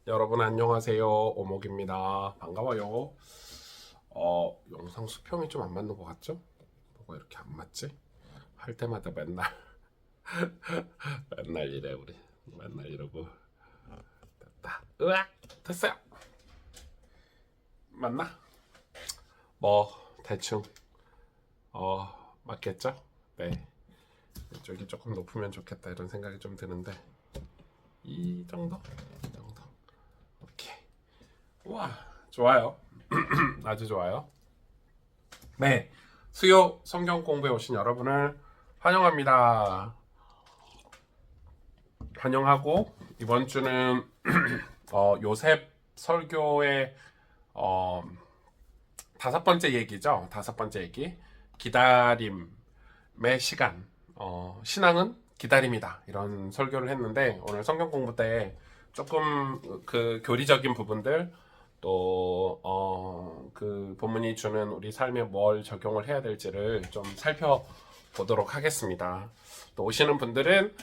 여러분 안녕하세요. 오목입니다. 반가워요. 영상 수평이 좀 안 맞는 것 같죠? 뭐가 이렇게 안 맞지? 할 때마다 맨날 맨날 이래 우리. 맨날 이러고. 됐다. 으악! 됐어요. 맞나? 뭐 대충 어 맞겠죠? 네. 이쪽이 조금 높으면 좋겠다 이런 생각이 좀 드는데 이 정도? 이 정도. 오케이. 우와, 좋아요. 아주 좋아요. 네, 수요 성경 공부에 오신 여러분을 환영합니다. 환영하고 이번 주는 요셉 설교의 어, 다섯 번째 얘기죠. 다섯 번째 얘기, 기다림의 시간. 신앙은 기다림이다. 이런 설교를 했는데 오늘 성경 공부 때 조금 그 교리적인 부분들 또 그 본문이 주는 우리 삶에 뭘 적용을 해야 될지를 좀 살펴보도록 하겠습니다. 또 오시는 분들은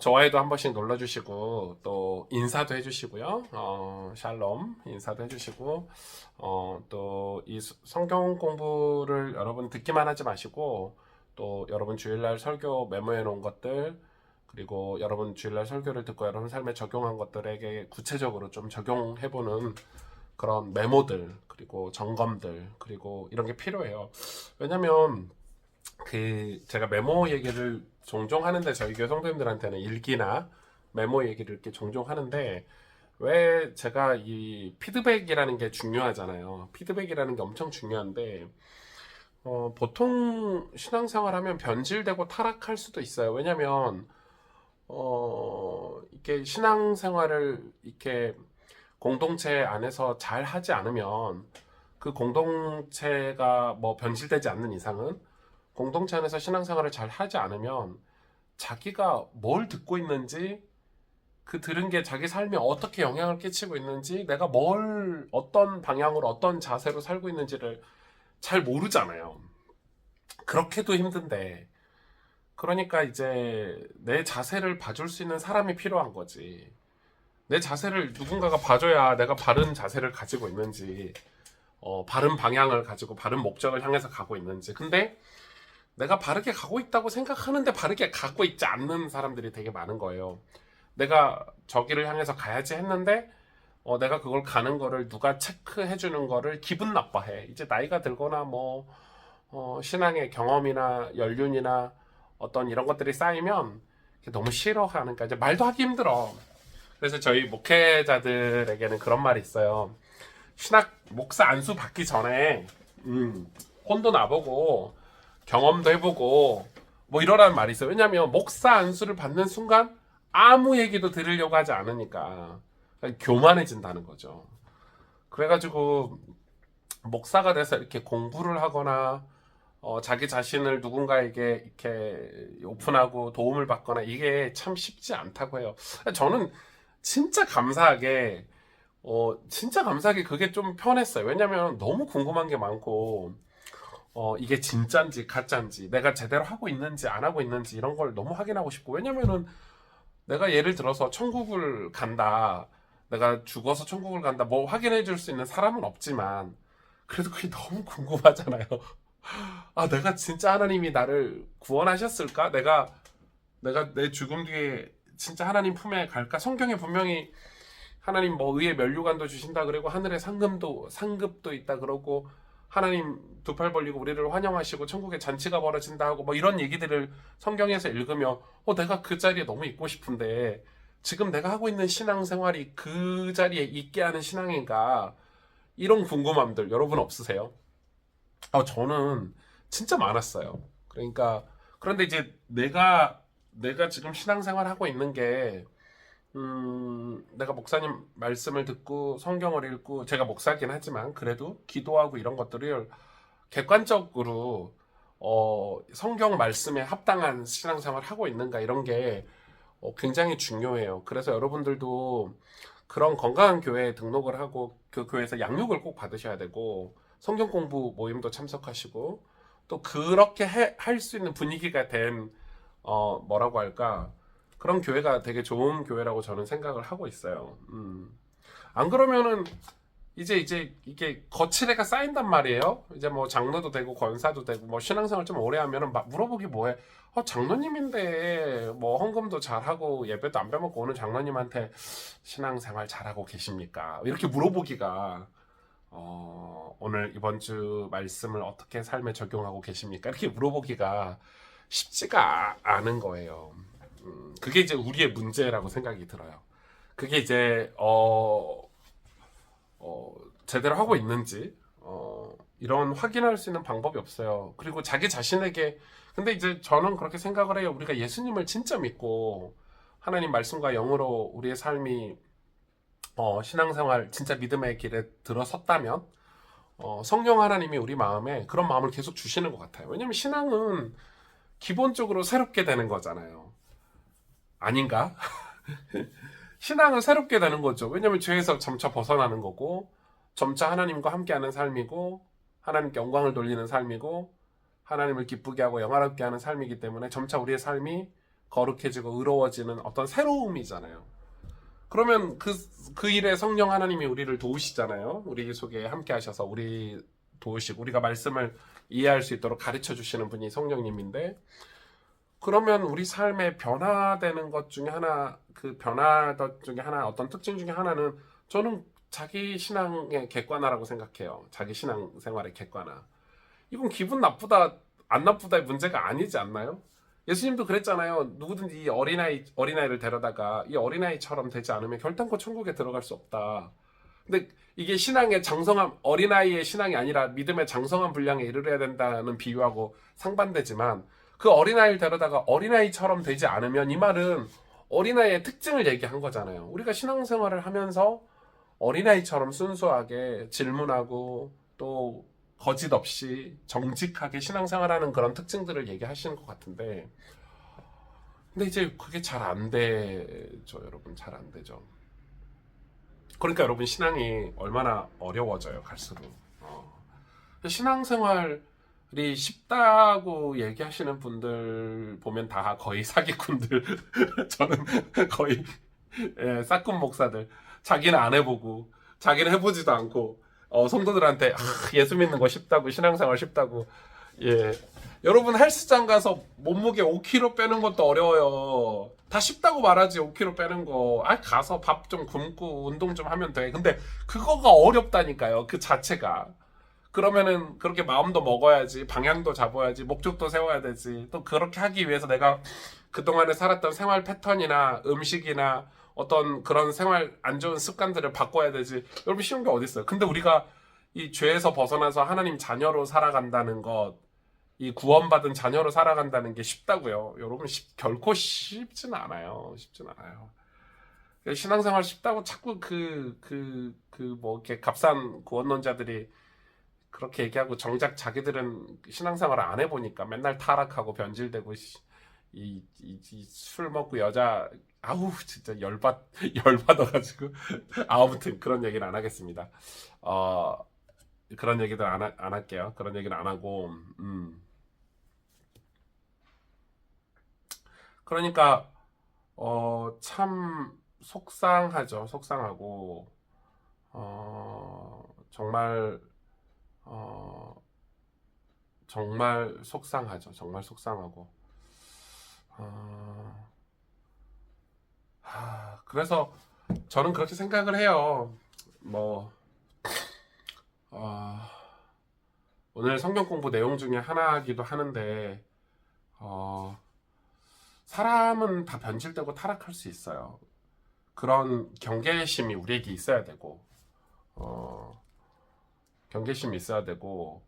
좋아요도 한 번씩 눌러주시고 또 인사도 해주시고요. 샬롬 인사도 해주시고 또 이 성경 공부를 여러분 듣기만 하지 마시고 또 여러분 주일날 설교 메모해 놓은 것들 그리고 여러분 주일날 설교를 듣고 여러분 삶에 적용한 것들에게 구체적으로 좀 적용해보는 그런 메모들 그리고 점검들 그리고 이런 게 필요해요. 왜냐면 그 제가 메모 얘기를 종종 하는데 저희 교회 성도님들한테는 일기나 메모 얘기를 이렇게 종종 하는데 왜 제가 이 피드백이라는 게 중요하잖아요. 피드백이라는 게 엄청 중요한데 보통 신앙생활하면 변질되고 타락할 수도 있어요. 왜냐면 이렇게 신앙생활을 이렇게 공동체 안에서 잘 하지 않으면 그 공동체가 뭐 변질되지 않는 이상은 공동체 안에서 신앙생활을 잘 하지 않으면 자기가 뭘 듣고 있는지 그 들은 게 자기 삶에 어떻게 영향을 끼치고 있는지 내가 뭘 어떤 방향으로 어떤 자세로 살고 있는지를 잘 모르잖아요. 그렇게도 힘든데 그러니까 이제 내 자세를 봐줄 수 있는 사람이 필요한 거지. 내 자세를 누군가가 봐줘야 내가 바른 자세를 가지고 있는지 바른 방향을 가지고 바른 목적을 향해서 가고 있는지. 근데 내가 바르게 가고 있다고 생각하는데 바르게 가고 있지 않는 사람들이 되게 많은 거예요. 내가 저기를 향해서 가야지 했는데 내가 그걸 가는 거를 누가 체크해 주는 거를 기분 나빠해. 이제 나이가 들거나 뭐 신앙의 경험이나 연륜이나 어떤 이런 것들이 쌓이면 너무 싫어하니까 이제 말도 하기 힘들어. 그래서 저희 목회자들에게는 그런 말이 있어요. 신학 목사 안수 받기 전에 혼도 나보고 경험도 해보고 뭐 이러라는 말이 있어요. 왜냐하면 목사 안수를 받는 순간 아무 얘기도 들으려고 하지 않으니까 교만해진다는 거죠. 그래가지고 목사가 돼서 이렇게 공부를 하거나 자기 자신을 누군가에게 이렇게 오픈하고 도움을 받거나 이게 참 쉽지 않다고 해요. 저는 진짜 감사하게 진짜 감사하게 그게 좀 편했어요. 왜냐면 너무 궁금한 게 많고 이게 진짠지 가짠지 내가 제대로 하고 있는지 안 하고 있는지 이런 걸 너무 확인하고 싶고 왜냐면은 내가 예를 들어서 천국을 간다 내가 죽어서 천국을 간다 뭐 확인해 줄 수 있는 사람은 없지만 그래도 그게 너무 궁금하잖아요. 아 내가 진짜 하나님이 나를 구원하셨을까? 내가 내 죽음 뒤에 진짜 하나님 품에 갈까? 성경에 분명히 하나님 뭐 의의 면류관도 주신다 그러고 하늘에 상급도 있다 그러고 하나님 두 팔 벌리고 우리를 환영하시고 천국에 잔치가 벌어진다 하고 뭐 이런 얘기들을 성경에서 읽으면 내가 그 자리에 너무 있고 싶은데 지금 내가 하고 있는 신앙생활이 그 자리에 있게 하는 신앙인가 이런 궁금함들 여러분 없으세요? 저는 진짜 많았어요. 그러니까 그런데 이제 내가 지금 신앙생활 하고 있는 게 내가 목사님 말씀을 듣고 성경을 읽고 제가 목사긴 하지만 그래도 기도하고 이런 것들을 객관적으로 성경 말씀에 합당한 신앙생활 하고 있는가 이런 게 굉장히 중요해요. 그래서 여러분들도 그런 건강한 교회에 등록을 하고 그 교회에서 양육을 꼭 받으셔야 되고 성경 공부 모임도 참석하시고 또 그렇게 할 수 있는 분위기가 된 뭐라고 할까 그런 교회가 되게 좋은 교회라고 저는 생각을 하고 있어요. 안 그러면은 이제 이게 거치대가 쌓인단 말이에요. 이제 뭐 장로도 되고 권사도 되고 뭐 신앙생활 좀 오래 하면은 막 물어보기 뭐해? 장로님인데 뭐 헌금도 잘하고 예배도 안 빼먹고 오는 장로님한테 신앙생활 잘하고 계십니까? 이렇게 물어보기가 오늘 이번 주 말씀을 어떻게 삶에 적용하고 계십니까? 이렇게 물어보기가 쉽지가 않은 거예요. 그게 이제 우리의 문제라고 생각이 들어요. 그게 이제 제대로 하고 있는지 이런 확인할 수 있는 방법이 없어요. 그리고 자기 자신에게 근데 이제 저는 그렇게 생각을 해요. 우리가 예수님을 진짜 믿고 하나님 말씀과 영으로 우리의 삶이 신앙생활 진짜 믿음의 길에 들어섰다면 성령 하나님이 우리 마음에 그런 마음을 계속 주시는 것 같아요. 왜냐면 신앙은 기본적으로 새롭게 되는 거잖아요. 아닌가? 신앙은 새롭게 되는 거죠. 왜냐면 죄에서 점차 벗어나는 거고 점차 하나님과 함께하는 삶이고 하나님께 영광을 돌리는 삶이고 하나님을 기쁘게 하고 영화롭게 하는 삶이기 때문에 점차 우리의 삶이 거룩해지고 의로워지는 어떤 새로움이잖아요. 그러면 그 일에 성령 하나님이 우리를 도우시잖아요. 우리 속에 함께 하셔서 우리 도우시고 우리가 말씀을 이해할 수 있도록 가르쳐 주시는 분이 성령님인데 그러면 우리 삶에 변화되는 것 중에 하나 그 변화 중에 하나 어떤 특징 중에 하나는 저는 자기 신앙의 객관화라고 생각해요. 자기 신앙 생활의 객관화. 이건 기분 나쁘다 안 나쁘다의 문제가 아니지 않나요? 예수님도 그랬잖아요. 누구든지 이 어린아이를 데려다가 이 어린아이처럼 되지 않으면 결단코 천국에 들어갈 수 없다. 근데 이게 신앙의 장성함, 어린아이의 신앙이 아니라 믿음의 장성한 분량에 이르러야 된다는 비유하고 상반되지만 그 어린아이를 데려다가 어린아이처럼 되지 않으면 이 말은 어린아이의 특징을 얘기한 거잖아요. 우리가 신앙생활을 하면서 어린아이처럼 순수하게 질문하고 또 거짓 없이 정직하게 신앙생활하는 그런 특징들을 얘기하시는 것 같은데 근데 이제 그게 잘 안 되죠, 여러분. 잘 안 되죠. 그러니까 여러분 신앙이 얼마나 어려워져요, 갈수록. 신앙생활이 쉽다고 얘기하시는 분들 보면 다 거의 사기꾼들. 저는 거의 싹군 목사들. 자기는 안 해보고 자기는 해보지도 않고 성도들한테 예수 믿는 거 쉽다고 신앙생활 쉽다고 여러분 헬스장 가서 몸무게 5kg 빼는 것도 어려워요. 다 쉽다고 말하지 5kg 빼는 거. 가서 밥 좀 굶고 운동 좀 하면 돼. 근데 그거가 어렵다니까요. 그 자체가. 그러면은 그렇게 마음도 먹어야지 방향도 잡아야지 목적도 세워야 되지. 또 그렇게 하기 위해서 내가 그동안에 살았던 생활 패턴이나 음식이나 어떤 그런 생활 안 좋은 습관들을 바꿔야 되지. 여러분 쉬운 게 어디 있어요? 근데 우리가 이 죄에서 벗어나서 하나님 자녀로 살아간다는 것, 이 구원받은 자녀로 살아간다는 게 쉽다고요. 여러분 결코 쉽지는 않아요. 쉽지는 않아요. 신앙생활 쉽다고 자꾸 뭐 이렇게 값싼 구원론자들이 그렇게 얘기하고 정작 자기들은 신앙생활을 안 해보니까 맨날 타락하고 변질되고 술 먹고 여자 아우 진짜 열받아가지고 아무튼 그런 얘기는 안 하겠습니다. 그런 얘기들 안 할게요. 그런 얘기는 안 하고 그러니까 참 속상하죠. 속상하고 정말 정말 속상하죠. 정말 속상하고 그래서 저는 그렇게 생각을 해요. 뭐 오늘 성경 공부 내용 중에 하나이기도 하는데 사람은 다 변질되고 타락할 수 있어요. 그런 경계심이 우리에게 있어야 되고 경계심이 있어야 되고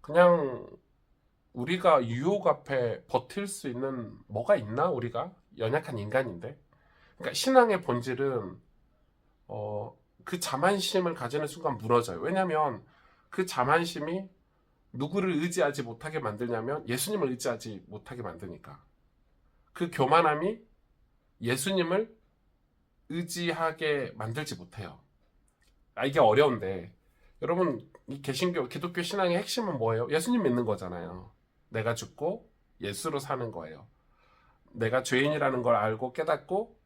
그냥 우리가 유혹 앞에 버틸 수 있는 뭐가 있나? 우리가 연약한 인간인데 그러니까 신앙의 본질은 그 자만심을 가지는 순간 무너져요. 왜냐하면 그 자만심이 누구를 의지하지 못하게 만드냐면 예수님을 의지하지 못하게 만드니까. 그 교만함이 예수님을 의지하게 만들지 못해요. 이게 어려운데 여러분 이 개신교 기독교 신앙의 핵심은 뭐예요? 예수님 믿는 거잖아요. 내가 죽고 예수로 사는 거예요. 내가 죄인이라는 걸 알고 깨닫고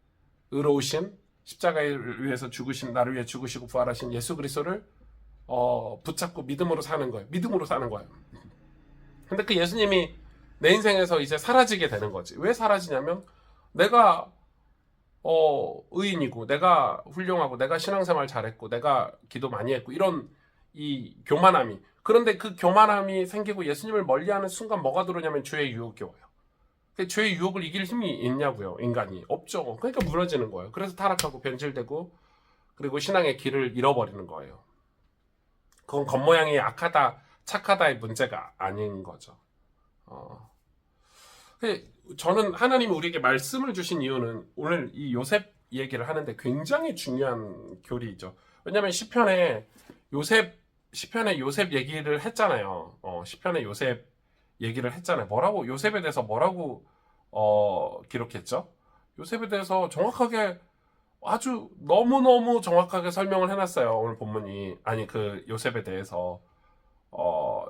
의로우신 십자가에 위해서 죽으신 나를 위해 죽으시고 부활하신 예수 그리스도를 붙잡고 믿음으로 사는 거예요. 믿음으로 사는 거예요. 근데 그 예수님이 내 인생에서 이제 사라지게 되는 거지. 왜 사라지냐면 내가 의인이고 내가 훌륭하고 내가 신앙생활 잘했고 내가 기도 많이 했고 이런 이 교만함이, 그런데 그 교만함이 생기고 예수님을 멀리하는 순간 뭐가 들어오냐면 죄의 유혹이 와요. 죄의 유혹을 이길 힘이 있냐고요. 인간이 없죠. 그러니까 무너지는 거예요. 그래서 타락하고 변질되고 그리고 신앙의 길을 잃어버리는 거예요. 그건 겉모양이 악하다 착하다의 문제가 아닌 거죠. 저는 하나님이 우리에게 말씀을 주신 이유는 오늘 이 요셉 얘기를 하는데 굉장히 중요한 교리죠. 왜냐하면 시편에 요셉 얘기를 했잖아요. 시편에 요셉 얘기를 했잖아요. 뭐라고 요셉에 대해서 뭐라고 기록했죠? 요셉에 대해서 정확하게 아주 너무너무 정확하게 설명을 해놨어요. 오늘 본문이. 아니 그 요셉에 대해서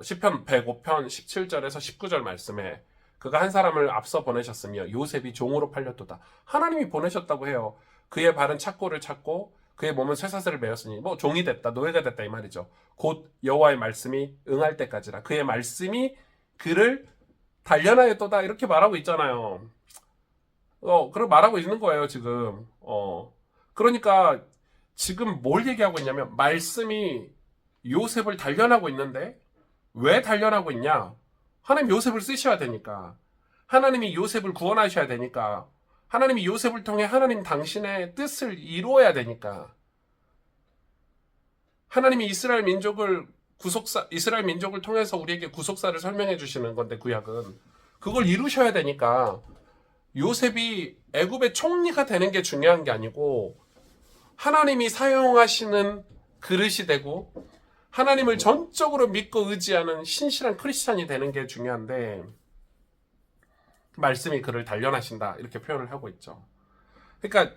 시편 105편 17절에서 19절 말씀에 그가 한 사람을 앞서 보내셨으며 요셉이 종으로 팔렸도다. 하나님이 보내셨다고 해요. 그의 발은 착고를 찾고 그의 몸은 쇠사슬을 매었으니 뭐 종이 됐다 노예가 됐다 이 말이죠. 곧 여호와의 말씀이 응할 때까지라. 그의 말씀이 그를 단련하였도다 이렇게 말하고 있잖아요. 그렇게 말하고 있는 거예요 지금. 그러니까 지금 뭘 얘기하고 있냐면 말씀이 요셉을 단련하고 있는데 왜 단련하고 있냐? 하나님 요셉을 쓰셔야 되니까. 하나님이 요셉을 구원하셔야 되니까. 하나님이 요셉을 통해 하나님 당신의 뜻을 이루어야 되니까. 하나님이 이스라엘 민족을 통해서 우리에게 구속사를 설명해 주시는 건데 구약은 그걸 이루셔야 되니까 요셉이 애굽의 총리가 되는 게 중요한 게 아니고 하나님이 사용하시는 그릇이 되고 하나님을 전적으로 믿고 의지하는 신실한 크리스찬이 되는 게 중요한데 말씀이 그를 단련하신다 이렇게 표현을 하고 있죠. 그러니까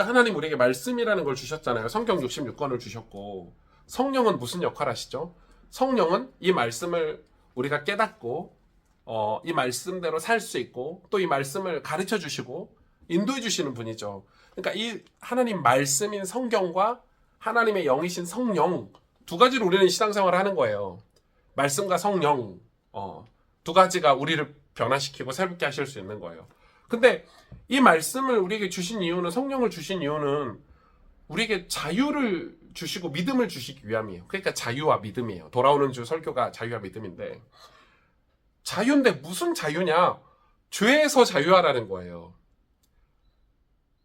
하나님 우리에게 말씀이라는 걸 주셨잖아요. 성경 66권을 주셨고 성령은 무슨 역할을 하시죠? 성령은 이 말씀을 우리가 깨닫고 이 말씀대로 살 수 있고 또 이 말씀을 가르쳐 주시고 인도해 주시는 분이죠. 그러니까 이 하나님 말씀인 성경과 하나님의 영이신 성령 두 가지로 우리는 신앙생활을 하는 거예요. 말씀과 성령 두 가지가 우리를 변화시키고 새롭게 하실 수 있는 거예요. 근데 이 말씀을 우리에게 주신 이유는, 성령을 주신 이유는 우리에게 자유를 주시고 믿음을 주시기 위함이에요. 그러니까 자유와 믿음이에요. 돌아오는 주 설교가 자유와 믿음인데 자유인데 무슨 자유냐? 죄에서 자유하라는 거예요.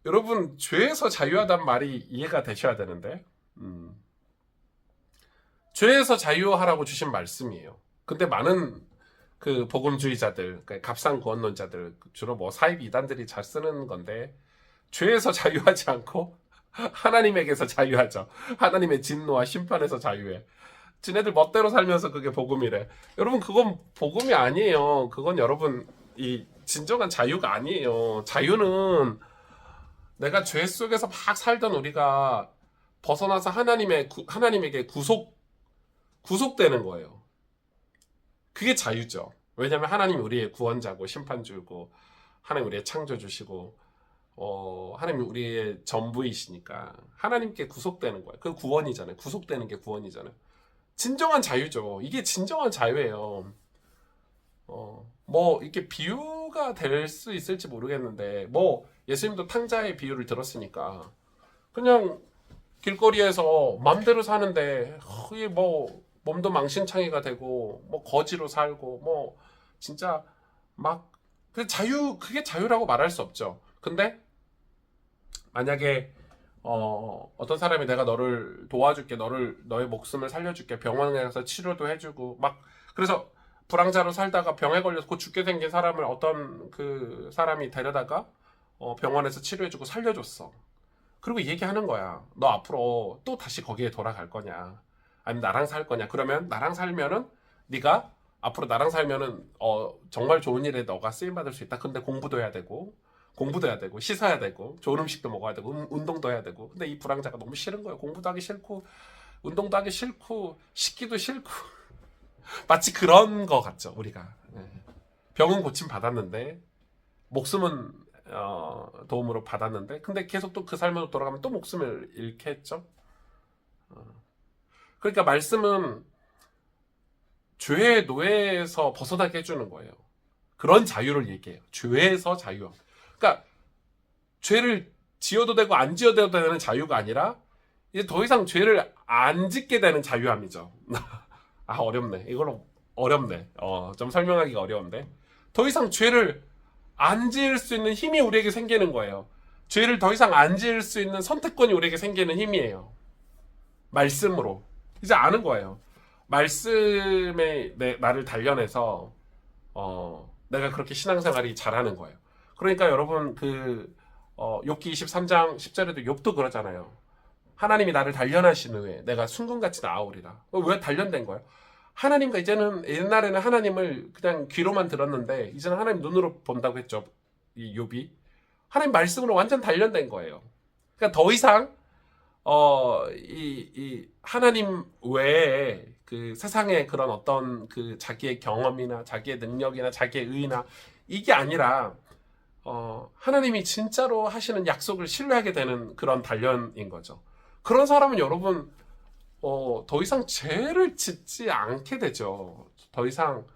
여러분 죄에서 자유하단 말이 이해가 되셔야 되는데 죄에서 자유하라고 주신 말씀이에요. 근데 많은 그 복음주의자들, 갑상구원론자들, 주로 뭐 사입 이단들이 잘 쓰는 건데 죄에서 자유하지 않고 하나님에게서 자유하죠. 하나님의 진노와 심판에서 자유해. 지네들 멋대로 살면서 그게 복음이래. 여러분 그건 복음이 아니에요. 그건 여러분 이 진정한 자유가 아니에요. 자유는 내가 죄 속에서 막 살던 우리가 벗어나서 하나님에게 구속되는 거예요. 그게 자유죠. 왜냐하면 하나님이 우리의 구원자고 심판주고 하나님 우리의 창조주시고 하나님이 우리의 전부이시니까 하나님께 구속되는 거예요. 그 구원이잖아요. 구속되는 게 구원이잖아요. 진정한 자유죠. 이게 진정한 자유예요. 뭐 이렇게 비유가 될 수 있을지 모르겠는데 뭐 예수님도 탕자의 비유를 들었으니까 그냥 길거리에서 맘대로 사는데 이게 뭐 몸도 망신창이가 되고 뭐 거지로 살고 뭐 진짜 막 그게 자유라고 말할 수 없죠. 근데 만약에 어떤 사람이 내가 너를 도와줄게, 너의 목숨을 살려줄게, 병원에 가서 치료도 해주고 막 그래서 불황자로 살다가 병에 걸려서 곧 죽게 생긴 사람을 어떤 그 사람이 데려다가 병원에서 치료해주고 살려줬어. 그리고 얘기하는 거야. 너 앞으로 또 다시 거기에 돌아갈 거냐? 아니면 나랑 살 거냐? 그러면 나랑 살면은 네가 앞으로 나랑 살면은 정말 좋은 일에 너가 쓰임 받을 수 있다. 근데 공부도 해야 되고 씻어야 되고 좋은 음식도 먹어야 되고 운동도 해야 되고. 근데 이 불황자가 너무 싫은 거예요. 공부도 하기 싫고 운동도 하기 싫고 씻기도 싫고 마치 그런 거 같죠 우리가. 병은 고침 받았는데 목숨은 도움으로 받았는데 근데 계속 또 그 삶으로 돌아가면 또 목숨을 잃게 했죠. 그러니까 말씀은 죄의 노예에서 벗어나게 해주는 거예요. 그런 자유를 얘기해요. 죄에서 자유. 그러니까 죄를 지어도 되고 안 지어도 되는 자유가 아니라 이제 더 이상 죄를 안 짓게 되는 자유함이죠. 아, 어렵네. 이걸로 어렵네. 좀 설명하기가 어려운데. 더 이상 죄를 안 지을 수 있는 힘이 우리에게 생기는 거예요. 죄를 더 이상 안 지을 수 있는 선택권이 우리에게 생기는 힘이에요. 말씀으로. 이제 아는 거예요. 말씀에 나를 단련해서 내가 그렇게 신앙생활이 잘하는 거예요. 그러니까 여러분 욥기 23장 10절에도 욥도 그러잖아요. 하나님이 나를 단련하신 후에 내가 순금같이 나아오리라. 왜 단련된 거예요? 하나님과 이제는 옛날에는 하나님을 그냥 귀로만 들었는데 이제는 하나님 눈으로 본다고 했죠. 이 욥이 하나님 말씀으로 완전 단련된 거예요. 그러니까 더 이상 이 하나님 외에 그 세상의 그런 어떤 그 자기의 경험이나 자기의 능력이나 자기의 의나 이게 아니라 하나님이 진짜로 하시는 약속을 신뢰하게 되는 그런 단련인 거죠. 그런 사람은 여러분 더 이상 죄를 짓지 않게 되죠. 더 이상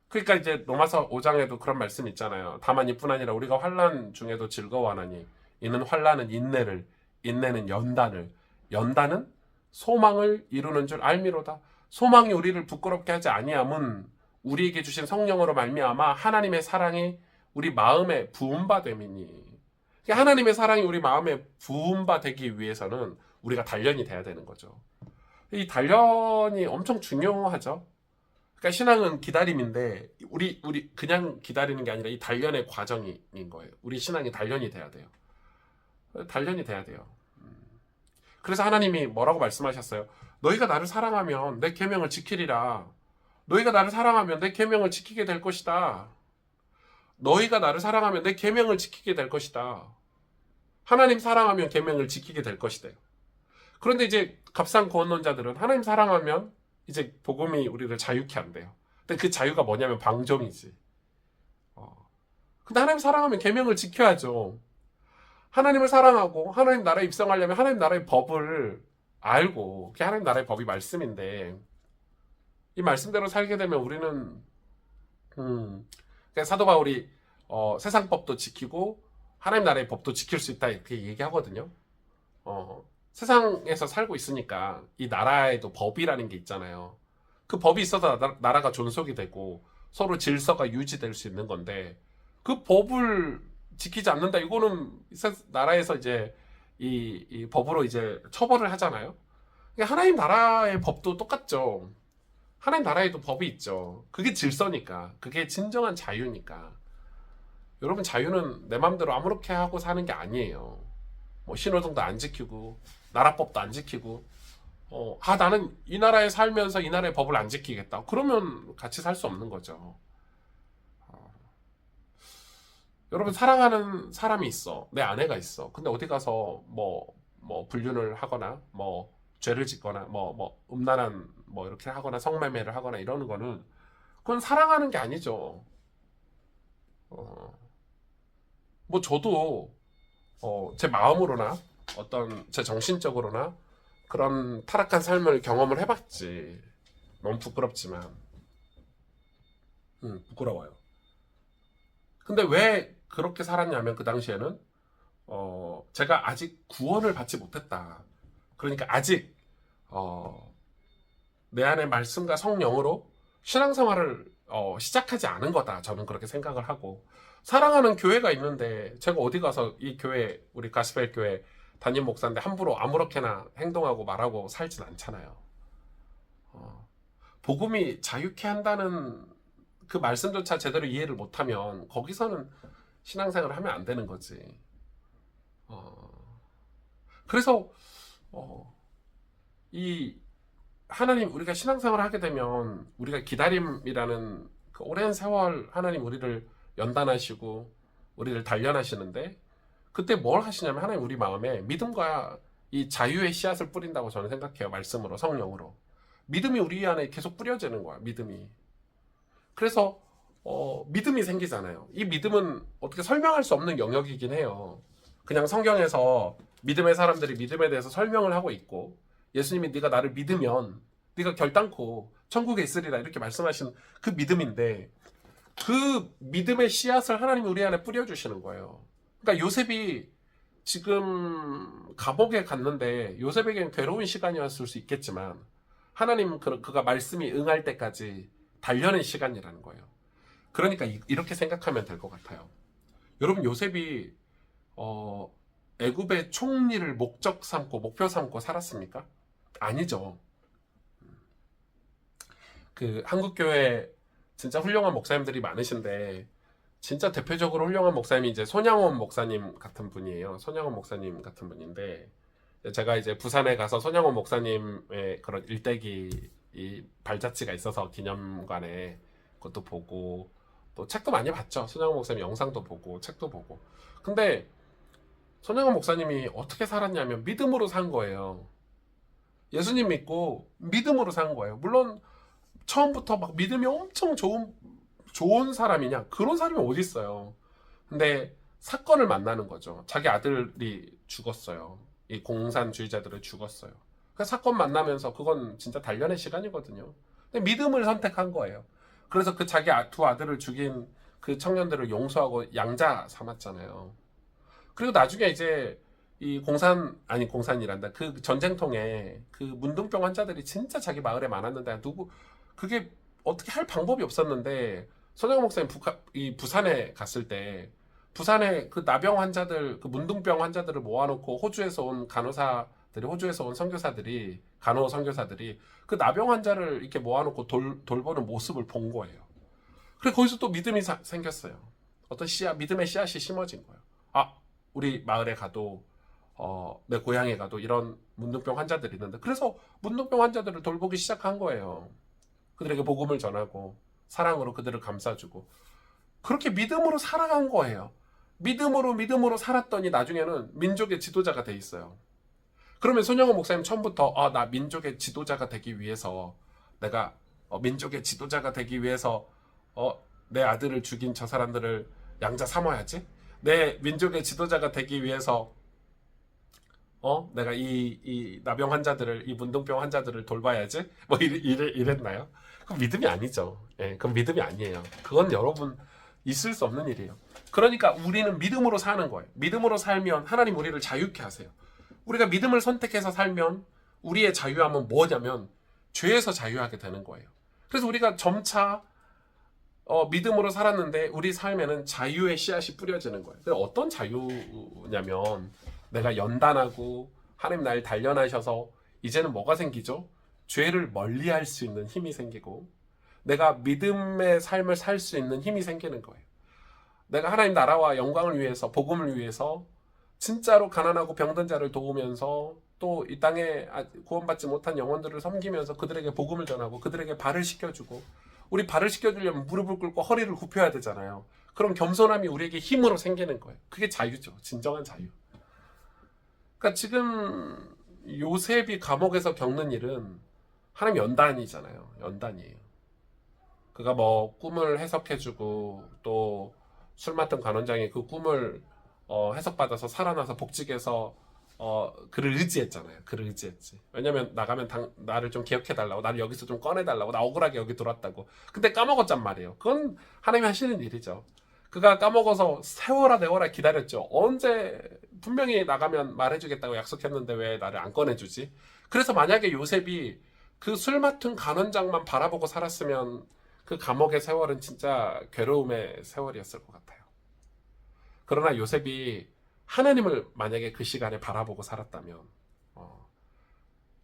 그러니까 이제 로마서 5장에도 그런 말씀 있잖아요. 다만 이뿐 아니라 우리가 환난 중에도 즐거워하나니 이는 환난은 인내를, 인내는 연단을, 연단은 소망을 이루는 줄 알미로다. 소망이 우리를 부끄럽게 하지 아니함은 우리에게 주신 성령으로 말미암아 하나님의 사랑이 우리 마음에 부음바 됨이니. 하나님의 사랑이 우리 마음에 부음바 되기 위해서는 우리가 단련이 돼야 되는 거죠. 이 단련이 엄청 중요하죠. 그러니까 신앙은 기다림인데 우리 그냥 기다리는 게 아니라 이 단련의 과정인 거예요. 우리 신앙이 단련이 돼야 돼요. 단련이 돼야 돼요. 그래서 하나님이 뭐라고 말씀하셨어요? 너희가 나를 사랑하면 내 계명을 지키리라. 너희가 나를 사랑하면 내 계명을 지키게 될 것이다. 너희가 나를 사랑하면 내 계명을 지키게 될 것이다. 하나님 사랑하면 계명을 지키게 될 것이다. 그런데 이제 값싼 구원론자들은 하나님 사랑하면 이제 복음이 우리를 자유케 한대요. 근데 그 자유가 뭐냐면 방종이지. 근데 하나님 사랑하면 계명을 지켜야죠. 하나님을 사랑하고 하나님 나라에 입성하려면 하나님 나라의 법을 알고 그게 하나님 나라의 법이 말씀인데 이 말씀대로 살게 되면 우리는 사도 바울이 세상 법도 지키고 하나님 나라의 법도 지킬 수 있다 이렇게 얘기하거든요. 세상에서 살고 있으니까 이 나라에도 법이라는 게 있잖아요. 그 법이 있어서 나라가 존속이 되고 서로 질서가 유지될 수 있는 건데 그 법을 지키지 않는다. 이거는 나라에서 이제 이 법으로 이제 처벌을 하잖아요. 하나님 나라의 법도 똑같죠. 하나님 나라에도 법이 있죠. 그게 질서니까. 그게 진정한 자유니까. 여러분 자유는 내 마음대로 아무렇게 하고 사는 게 아니에요. 뭐 신호등도 안 지키고 나라법도 안 지키고 나는 이 나라에 살면서 이 나라의 법을 안 지키겠다. 그러면 같이 살 수 없는 거죠. 여러분 사랑하는 사람이 있어. 내 아내가 있어. 근데 어디 가서 뭐 불륜을 하거나 뭐 죄를 짓거나 뭐 음란한 뭐 이렇게 하거나 성매매를 하거나 이러는 거는 그건 사랑하는 게 아니죠. 뭐 저도 제 마음으로나 어떤 제 정신적으로나 그런 타락한 삶을 경험을 해봤지. 너무 부끄럽지만 부끄러워요. 근데 왜 그렇게 살았냐면 그 당시에는 제가 아직 구원을 받지 못했다. 그러니까 아직 내 안에 말씀과 성령으로 신앙생활을 시작하지 않은 거다. 저는 그렇게 생각을 하고 사랑하는 교회가 있는데 제가 어디 가서 이 교회 우리 가스펠 교회 담임 목사인데 함부로 아무렇게나 행동하고 말하고 살진 않잖아요. 복음이 자유케 한다는 그 말씀조차 제대로 이해를 못하면 거기서는 신앙생활을 하면 안 되는 거지. 그래서 이 하나님 우리가 신앙생활을 하게 되면 우리가 기다림이라는 그 오랜 세월 하나님 우리를 연단하시고 우리를 단련하시는데 그때 뭘 하시냐면 하나님 우리 마음에 믿음과 이 자유의 씨앗을 뿌린다고 저는 생각해요. 말씀으로 성령으로 믿음이 우리 안에 계속 뿌려지는 거야. 믿음이. 그래서 믿음이 생기잖아요. 이 믿음은 어떻게 설명할 수 없는 영역이긴 해요. 그냥 성경에서 믿음의 사람들이 믿음에 대해서 설명을 하고 있고, 예수님이 네가 나를 믿으면 네가 결단코 천국에 있으리라 이렇게 말씀하신 그 믿음인데, 그 믿음의 씨앗을 하나님이 우리 안에 뿌려주시는 거예요. 그러니까 요셉이 지금 감옥에 갔는데 요셉에게는 괴로운 시간이었을 수 있겠지만, 하나님 그가 말씀이 응할 때까지 달려는 시간이라는 거예요. 그러니까 이렇게 생각하면 될 것 같아요. 여러분, 요셉이 애굽의 총리를 목적 삼고 목표 삼고 살았습니까? 아니죠. 그 한국교회 진짜 훌륭한 목사님들이 많으신데, 진짜 대표적으로 훌륭한 목사님이 이제 손양원 목사님 같은 분이에요. 손양원 목사님 같은 분인데, 제가 이제 부산에 가서 손양원 목사님의 그런 일대기 이 발자취가 있어서 기념관에 그것도 보고, 또 책도 많이 봤죠. 손양원 목사님 영상도 보고 책도 보고. 근데 손양원 목사님이 어떻게 살았냐면 믿음으로 산 거예요. 예수님 믿고 믿음으로 산 거예요. 물론 처음부터 막 믿음이 엄청 좋은 사람이냐? 그런 사람이 어디 있어요. 근데 사건을 만나는 거죠. 자기 아들이 죽었어요. 이 공산주의자들을 죽었어요. 그 사건 만나면서 그건 진짜 단련의 시간이거든요. 근데 믿음을 선택한 거예요. 그래서 그 자기 두 아들을 죽인 그 청년들을 용서하고 양자 삼았잖아요. 그리고 나중에 이제 이 공산이란다. 그 전쟁통에 그 문둥병 환자들이 진짜 자기 마을에 많았는데 그게 어떻게 할 방법이 없었는데, 손영호 목사님 이 부산에 갔을 때 부산에 그 나병 환자들, 그 문둥병 환자들을 모아놓고 호주에서 온 선교사들이 간호 선교사들이 그 나병 환자를 이렇게 모아놓고 돌보는 모습을 본 거예요. 그래서 거기서 또 믿음이 생겼어요. 어떤 믿음의 씨앗이 심어진 거예요. 아, 우리 마을에 가도 내 고향에 가도 이런 문둥병 환자들이 있는데, 그래서 문둥병 환자들을 돌보기 시작한 거예요. 그들에게 복음을 전하고 사랑으로 그들을 감싸주고, 그렇게 믿음으로 살아간 거예요. 믿음으로 살았더니 나중에는 민족의 지도자가 돼 있어요. 그러면 손영호 목사님 처음부터 나 민족의 지도자가 되기 위해서 내가 민족의 지도자가 되기 위해서 내 아들을 죽인 저 사람들을 양자 삼아야지. 내 민족의 지도자가 되기 위해서 내가 이 나병 환자들을, 이 문둥병 환자들을 돌봐야지. 뭐 이랬나요? 그건 믿음이 아니죠. 예, 그건 믿음이 아니에요. 그건 여러분 있을 수 없는 일이에요. 그러니까 우리는 믿음으로 사는 거예요. 믿음으로 살면 하나님 우리를 자유케 하세요. 우리가 믿음을 선택해서 살면 우리의 자유함은 뭐냐면 죄에서 자유하게 되는 거예요. 그래서 우리가 점차 믿음으로 살았는데 우리 삶에는 자유의 씨앗이 뿌려지는 거예요. 어떤 자유냐면, 내가 연단하고 하나님 날 단련하셔서 이제는 뭐가 생기죠? 죄를 멀리할 수 있는 힘이 생기고, 내가 믿음의 삶을 살 수 있는 힘이 생기는 거예요. 내가 하나님 나라와 영광을 위해서, 복음을 위해서 진짜로 가난하고 병든 자를 도우면서, 또 이 땅에 구원받지 못한 영혼들을 섬기면서 그들에게 복음을 전하고 그들에게 발을 씻겨주고, 우리 발을 씻겨주려면 무릎을 꿇고 허리를 굽혀야 되잖아요. 그럼 겸손함이 우리에게 힘으로 생기는 거예요. 그게 자유죠. 진정한 자유. 그러니까 지금 요셉이 감옥에서 겪는 일은 하나님 연단이잖아요. 연단이에요. 그가 뭐 꿈을 해석해주고, 또 술 맡은 관원장이 그 꿈을 해석받아서 살아나서 복직해서 그를 의지했잖아요. 그를 의지했지. 왜냐면 나가면 나를 좀 기억해달라고, 나를 여기서 좀 꺼내달라고, 나 억울하게 여기 들어왔다고. 근데 까먹었단 말이에요. 그건 하나님이 하시는 일이죠. 그가 까먹어서 세워라 내워라 기다렸죠. 언제 분명히 나가면 말해주겠다고 약속했는데 왜 나를 안 꺼내주지? 그래서 만약에 요셉이 그 술 맡은 간원장만 바라보고 살았으면 그 감옥의 세월은 진짜 괴로움의 세월이었을 것 같아요. 그러나 요셉이 하나님을 만약에 그 시간에 바라보고 살았다면,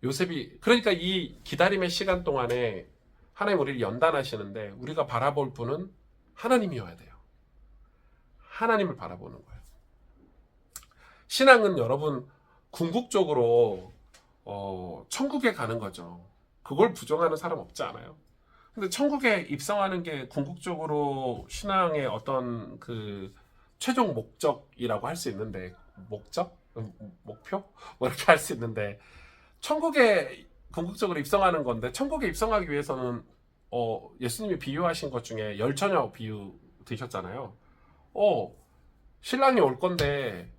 요셉이, 그러니까 이 기다림의 시간 동안에 하나님 우리를 연단하시는데 우리가 바라볼 분은 하나님이어야 돼요. 하나님을 바라보는 거예요. 신앙은 여러분 궁극적으로 천국에 가는 거죠. 그걸 부정하는 사람 없지 않아요? 근데 천국에 입성하는 게 궁극적으로 신앙의 어떤 그 최종 목적이라고 할 수 있는데, 목표? 뭐 이렇게 할 수 있는데, 천국에 궁극적으로 입성하는 건데, 천국에 입성하기 위해서는 예수님이 비유하신 것 중에 열처녀 비유 드셨잖아요. 어, 신랑이 올 건데,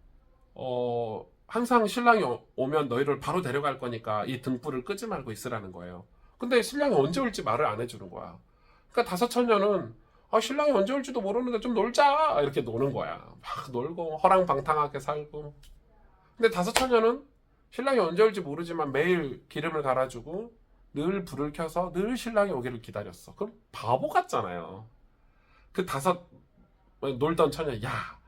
항상 신랑이 오면 너희를 바로 데려갈 거니까 이 등불을 끄지 말고 있으라는 거예요. 근데 신랑이 언제 올지 말을 안 해주는 거야. 그러니까 다섯 처녀는 신랑이 언제 올지도 모르는데 좀 놀자 이렇게 노는 거야. 막 놀고 허랑방탕하게 살고. 근데 다섯 처녀는 신랑이 언제 올지 모르지만 매일 기름을 갈아주고 늘 불을 켜서 늘 신랑이 오기를 기다렸어. 그럼 바보 같잖아요. 그 다섯 놀던 처녀, 야,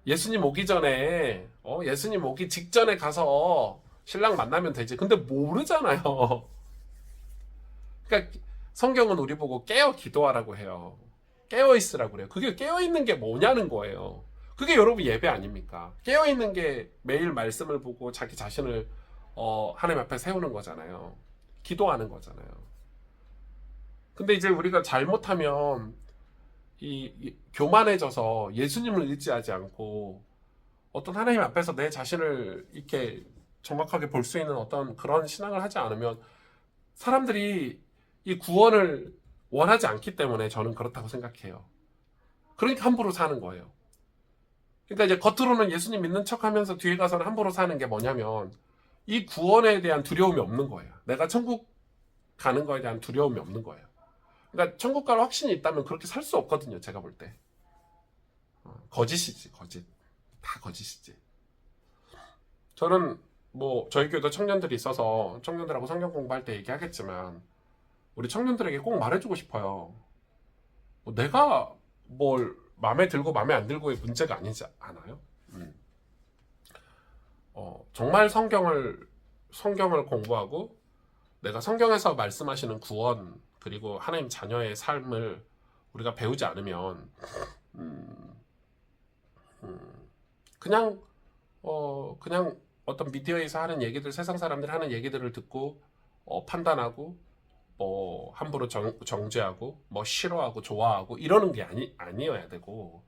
예수님 오기 전에, 예수님 오기 직전에 가서 신랑 만나면 되지. 근데 모르잖아요. 그러니까 성경은 우리 보고 깨어 기도하라고 해요. 깨어 있으라고 그래요. 그게 깨어 있는 게 뭐냐는 거예요. 그게 여러분 예배 아닙니까? 깨어 있는 게 매일 말씀을 보고 자기 자신을 하나님 앞에 세우는 거잖아요. 기도하는 거잖아요. 근데 이제 우리가 잘못하면 이 교만해져서 예수님을 의지하지 않고 어떤 하나님 앞에서 내 자신을 이렇게 정확하게 볼 수 있는 어떤 그런 신앙을 하지 않으면 사람들이 이 구원을 원하지 않기 때문에 저는 그렇다고 생각해요. 그러니까 함부로 사는 거예요. 그러니까 이제 겉으로는 예수님 믿는 척 하면서 뒤에 가서는 함부로 사는 게 뭐냐면 이 구원에 대한 두려움이 없는 거예요. 내가 천국 가는 거에 대한 두려움이 없는 거예요. 그러니까 천국 갈 확신이 있다면 그렇게 살 수 없거든요. 제가 볼 때. 거짓이지, 거짓. 다 거짓이지. 저는 뭐 저희 교회도 청년들이 있어서 청년들하고 성경 공부할 때 얘기하겠지만 우리 청년들에게 꼭 말해주고 싶어요. 내가 뭘 마음에 들고 마음에 안 들고의 문제가 아니지 않아요? 정말 성경을 공부하고 내가 성경에서 말씀하시는 구원 그리고 하나님 자녀의 삶을 우리가 배우지 않으면 그냥 어떤 미디어에서 하는 얘기들, 세상 사람들이 하는 얘기들을 듣고 판단하고 뭐 함부로 정죄하고 뭐 싫어하고 좋아하고 이러는 게 아니어야 되고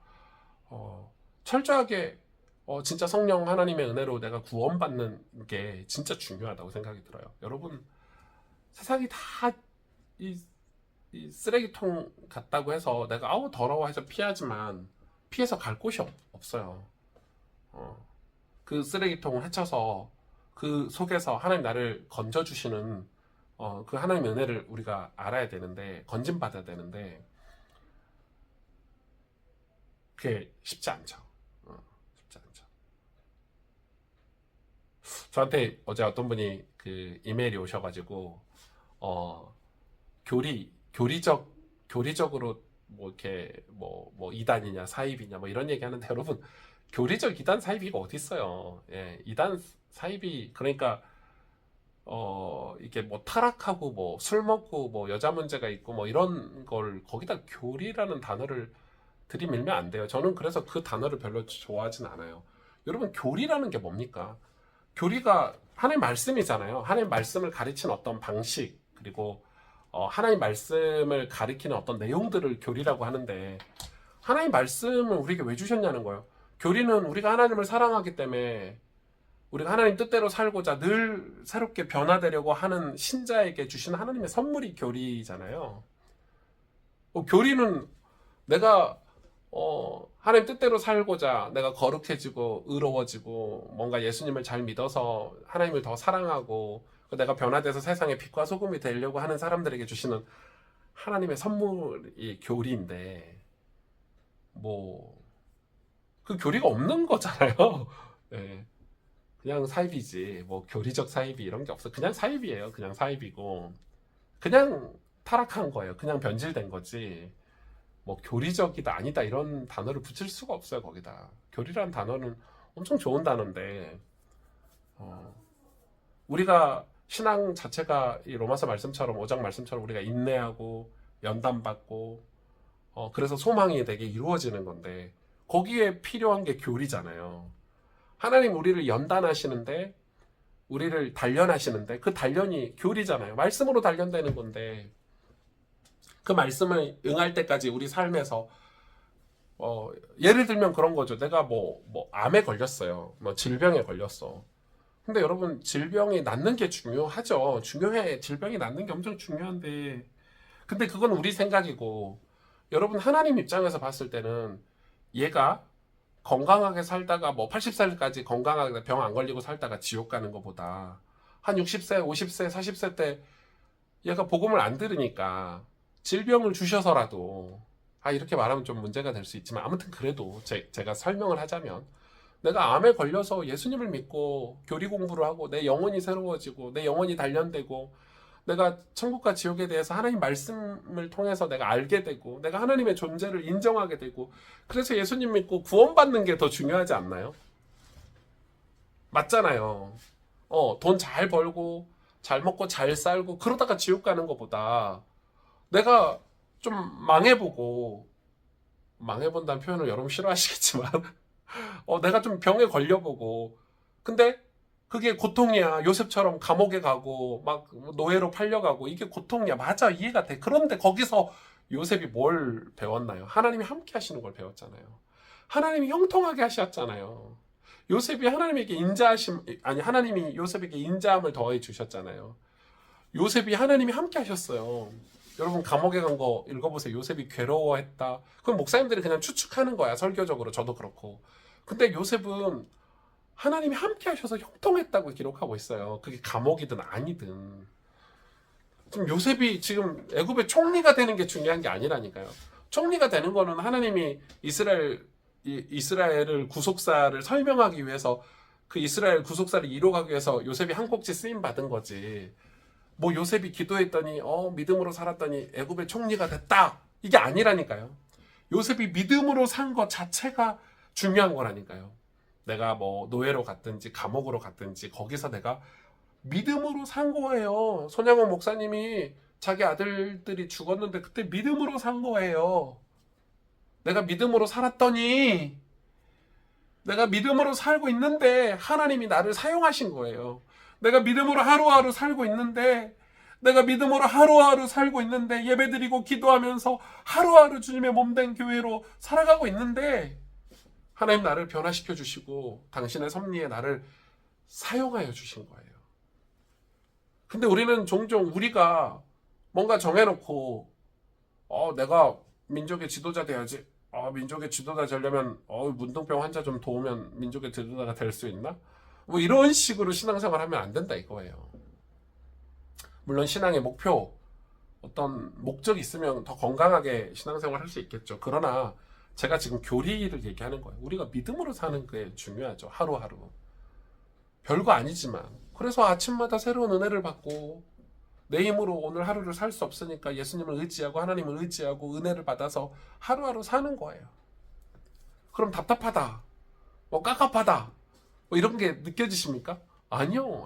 철저하게 진짜 성령 하나님의 은혜로 내가 구원받는 게 진짜 중요하다고 생각이 들어요. 여러분 세상이 다 이 쓰레기통 같다고 해서 내가 아우 더러워해서 피하지만 피해서 갈 곳이 없어요. 그 쓰레기통을 헤쳐서 그 속에서 하나님 나를 건져주시는 그 하나님의 은혜를 우리가 알아야 되는데 건짐받아야 되는데 그게 쉽지 않죠. 쉽지 않죠. 저한테 어제 어떤 분이 그 이메일이 오셔가지고 교리적으로 뭐 이렇게 뭐 이단이냐 사입이냐 뭐 이런 얘기하는데 여러분 교리적 이단 사입이가 어디 있어요? 예, 이단 사입이 그러니까 이게 뭐 타락하고 뭐 술 먹고 뭐 여자 문제가 있고 뭐 이런 걸 거기다 교리라는 단어를 들이밀면 안 돼요. 저는 그래서 그 단어를 별로 좋아하진 않아요. 여러분 교리라는 게 뭡니까? 교리가 하나님 말씀이잖아요. 하나님 말씀을 가르치는 어떤 방식 그리고 하나님 말씀을 가리키는 어떤 내용들을 교리라고 하는데 하나님 말씀을 우리에게 왜 주셨냐는 거예요. 교리는 우리가 하나님을 사랑하기 때문에 우리가 하나님 뜻대로 살고자 늘 새롭게 변화되려고 하는 신자에게 주신 하나님의 선물이 교리잖아요. 교리는 내가 하나님 뜻대로 살고자 내가 거룩해지고 의로워지고 뭔가 예수님을 잘 믿어서 하나님을 더 사랑하고 내가 변화돼서 세상의 빛과 소금이 되려고 하는 사람들에게 주시는 하나님의 선물이 교리인데 뭐 그 교리가 없는 거잖아요. 네. 그냥 사입이지 뭐 교리적 사입이 이런 게 없어. 그냥 사입이에요. 그냥 사입이고 그냥 타락한 거예요. 그냥 변질된 거지 뭐 교리적이다 아니다 이런 단어를 붙일 수가 없어요. 거기다 교리라는 단어는 엄청 좋은 단어인데 우리가 신앙 자체가 이 로마서 말씀처럼 5장 말씀처럼 우리가 인내하고 연단받고 그래서 소망이 되게 이루어지는 건데 거기에 필요한 게 교리잖아요. 하나님 우리를 연단하시는데 우리를 단련하시는데 그 단련이 교리잖아요. 말씀으로 단련되는 건데 그 말씀을 응할 때까지 우리 삶에서 예를 들면 그런 거죠. 내가 뭐 암에 걸렸어요. 뭐 질병에 걸렸어. 근데 여러분 질병이 낫는 게 중요하죠. 중요해. 질병이 낫는 게 엄청 중요한데 근데 그건 우리 생각이고, 여러분 하나님 입장에서 봤을 때는 얘가 건강하게 살다가 뭐 80살까지 건강하게 병 안 걸리고 살다가 지옥 가는 것보다 한 60세, 50세, 40세 때 얘가 복음을 안 들으니까 질병을 주셔서라도, 이렇게 말하면 좀 문제가 될 수 있지만 아무튼 그래도 제가 설명을 하자면, 내가 암에 걸려서 예수님을 믿고 교리 공부를 하고 내 영혼이 새로워지고 내 영혼이 단련되고 내가 천국과 지옥에 대해서 하나님 말씀을 통해서 내가 알게 되고 내가 하나님의 존재를 인정하게 되고, 그래서 예수님 믿고 구원받는 게 더 중요하지 않나요? 맞잖아요. 돈 잘 벌고 잘 먹고 잘 살고 그러다가 지옥 가는 것보다 내가 좀 망해보고, 망해본다는 표현을 여러분 싫어하시겠지만 내가 좀 병에 걸려보고, 근데 그게 고통이야. 요셉처럼 감옥에 가고 막 노예로 팔려가고 이게 고통이야. 맞아, 이해가 돼. 그런데 거기서 요셉이 뭘 배웠나요? 하나님이 함께 하시는 걸 배웠잖아요. 하나님이 형통하게 하셨잖아요. 요셉이 하나님에게 인자하심, 아니 하나님이 요셉에게 인자함을 더해 주셨잖아요. 요셉이 하나님이 함께 하셨어요. 여러분 감옥에 간 거 읽어보세요. 요셉이 괴로워했다. 그럼 목사님들이 그냥 추측하는 거야. 설교적으로 저도 그렇고. 근데 요셉은 하나님이 함께 하셔서 형통했다고 기록하고 있어요. 그게 감옥이든 아니든. 지금 요셉이 지금 애굽의 총리가 되는 게 중요한 게 아니라니까요. 총리가 되는 거는 하나님이 이스라엘을 구속사를 설명하기 위해서, 그 이스라엘 구속사를 이루어가기 위해서 요셉이 한 꼭지 쓰임 받은 거지. 뭐 요셉이 기도했더니 믿음으로 살았더니 애굽의 총리가 됐다, 이게 아니라니까요. 요셉이 믿음으로 산 것 자체가 중요한 거라니까요. 내가 뭐 노예로 갔든지 감옥으로 갔든지 거기서 내가 믿음으로 산 거예요. 손양원 목사님이 자기 아들들이 죽었는데 그때 믿음으로 산 거예요. 내가 믿음으로 살았더니, 내가 믿음으로 살고 있는데 하나님이 나를 사용하신 거예요. 내가 믿음으로 하루하루 살고 있는데, 내가 믿음으로 하루하루 살고 있는데, 예배드리고 기도하면서 하루하루 주님의 몸된 교회로 살아가고 있는데, 하나님 나를 변화시켜 주시고 당신의 섭리에 나를 사용하여 주신 거예요. 근데 우리는 종종 우리가 뭔가 정해놓고 내가 민족의 지도자 돼야지. 민족의 지도자 되려면 문둥병 환자 좀 도우면 민족의 지도자가 될 수 있나? 뭐 이런 식으로 신앙생활 하면 안 된다 이거예요. 물론 신앙의 목표, 어떤 목적이 있으면 더 건강하게 신앙생활 할 수 있겠죠. 그러나 제가 지금 교리를 얘기하는 거예요. 우리가 믿음으로 사는 게 중요하죠. 하루하루. 별거 아니지만. 그래서 아침마다 새로운 은혜를 받고, 내 힘으로 오늘 하루를 살 수 없으니까 예수님을 의지하고 하나님을 의지하고 은혜를 받아서 하루하루 사는 거예요. 그럼 답답하다, 뭐 깝깝하다, 뭐 이런 게 느껴지십니까? 아니요.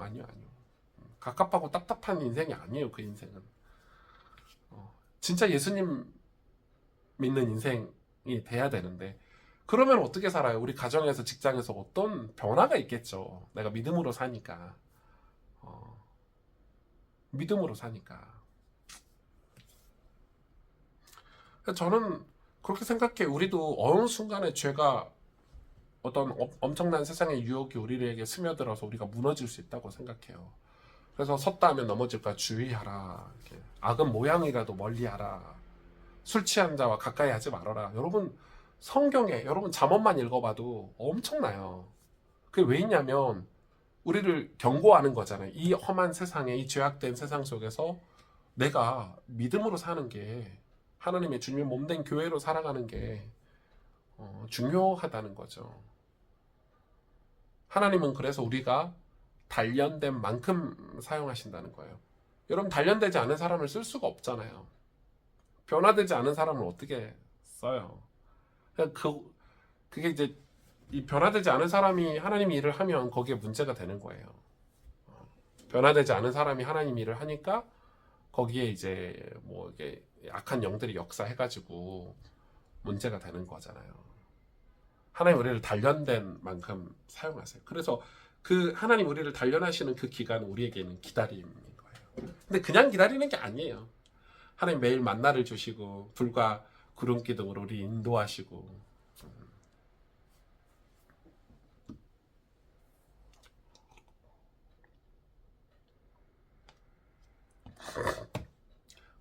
갑갑하고 답답한 인생이 아니에요. 그 인생은 진짜 예수님 믿는 인생이 돼야 되는데, 그러면 어떻게 살아요? 우리 가정에서, 직장에서 어떤 변화가 있겠죠. 내가 믿음으로 사니까. 믿음으로 사니까. 저는 그렇게 생각해. 우리도 어느 순간에 죄가, 어떤 엄청난 세상의 유혹이 우리에게 스며들어서 우리가 무너질 수 있다고 생각해요. 그래서 섰다 하면 넘어질까 주의하라. 이렇게. 악은 모양이라도 멀리하라. 술 취한 자와 가까이 하지 말아라. 여러분 성경에, 여러분 잠언만 읽어봐도 엄청나요. 그게 왜 있냐면 우리를 경고하는 거잖아요. 이 험한 세상에, 이 죄악된 세상 속에서 내가 믿음으로 사는 게, 하나님의 주님의 몸된 교회로 살아가는 게 중요하다는 거죠. 하나님은 그래서 우리가 단련된 만큼 사용하신다는 거예요. 여러분 단련되지 않은 사람을 쓸 수가 없잖아요. 변화되지 않은 사람을 어떻게 써요? 그게 이제 이 변화되지 않은 사람이 하나님 일을 하면 거기에 문제가 되는 거예요. 변화되지 않은 사람이 하나님 일을 하니까 거기에 이제 뭐 이게 악한 영들이 역사해가지고 문제가 되는 거잖아요. 하나님 우리를 단련된 만큼 사용하세요. 그래서 그 하나님 우리를 단련하시는 그 기간은 우리에게는 기다림인 거예요. 근데 그냥 기다리는 게 아니에요. 하나님 매일 만나를 주시고 불과 구름 기둥으로 우리 인도하시고,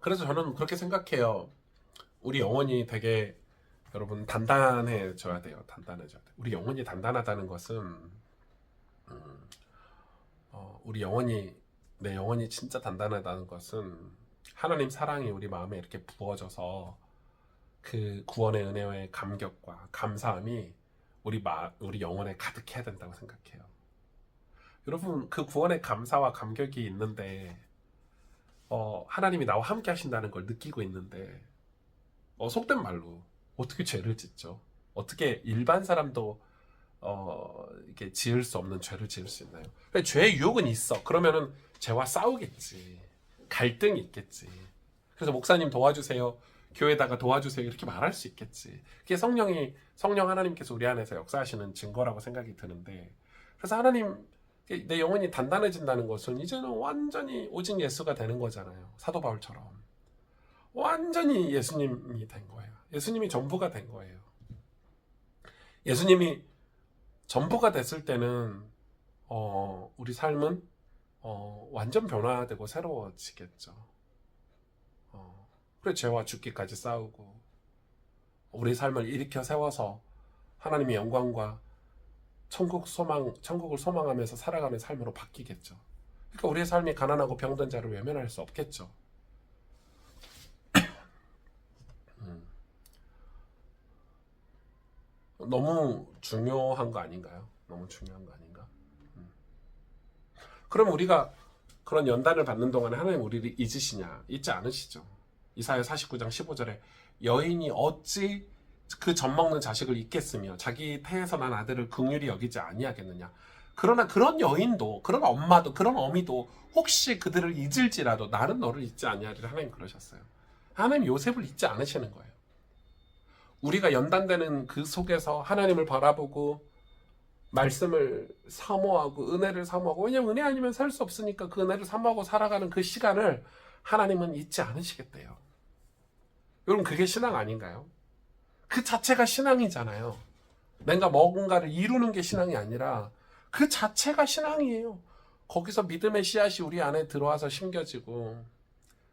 그래서 저는 그렇게 생각해요. 우리 영혼이 되게 여러분 단단해져야 돼요. 단단해져야 돼요. 우리 영혼이 단단하다는 것은 우리 영혼이 내 영혼이 진짜 단단하다는 것은 하나님 사랑이 우리 마음에 이렇게 부어져서 그 구원의 은혜의 감격과 감사함이 우리 영혼에 가득해야 된다고 생각해요. 여러분 그 구원의 감사와 감격이 있는데 하나님이 나와 함께 하신다는 걸 느끼고 있는데 속된 말로 어떻게 죄를 짓죠? 어떻게 일반 사람도 이렇게 지을 수 없는 죄를 지을 수 있나요? 죄의 유혹은 있어. 그러면은 죄와 싸우겠지. 갈등이 있겠지. 그래서 목사님 도와주세요. 교회다가 도와주세요. 이렇게 말할 수 있겠지. 그게 성령 하나님께서 우리 안에서 역사하시는 증거라고 생각이 드는데, 그래서 하나님 내 영혼이 단단해진다는 것은 이제는 완전히 오직 예수가 되는 거잖아요. 사도 바울처럼 완전히 예수님이 된 거예요. 예수님이 전부가 된 거예요. 예수님이 전부가 됐을 때는 우리 삶은 완전 변화되고 새로워지겠죠. 그래 죄와 죽기까지 싸우고 우리 삶을 일으켜 세워서 하나님의 영광과 천국을 소망하면서 살아가는 삶으로 바뀌겠죠. 그러니까 우리의 삶이 가난하고 병든 자를 외면할 수 없겠죠. 너무 중요한 거 아닌가요? 너무 중요한 거 아닌가? 그럼 우리가 그런 연단을 받는 동안에 하나님 우리를 잊으시냐? 잊지 않으시죠. 이사야 49장 15절에 여인이 어찌 그 젖먹는 자식을 잊겠으며 자기 태에서 난 아들을 긍휼히 여기지 아니하겠느냐. 그러나 그런 여인도 그런 엄마도 그런 어미도 혹시 그들을 잊을지라도 나는 너를 잊지 아니하리라 하나님 그러셨어요. 하나님 요셉을 잊지 않으시는 거예요. 우리가 연단되는 그 속에서 하나님을 바라보고 말씀을 사모하고 은혜를 사모하고, 왜냐면 은혜 아니면 살 수 없으니까 그 은혜를 사모하고 살아가는 그 시간을 하나님은 잊지 않으시겠대요. 여러분 그게 신앙 아닌가요? 그 자체가 신앙이잖아요. 내가 뭔가를 이루는 게 신앙이 아니라 그 자체가 신앙이에요. 거기서 믿음의 씨앗이 우리 안에 들어와서 심겨지고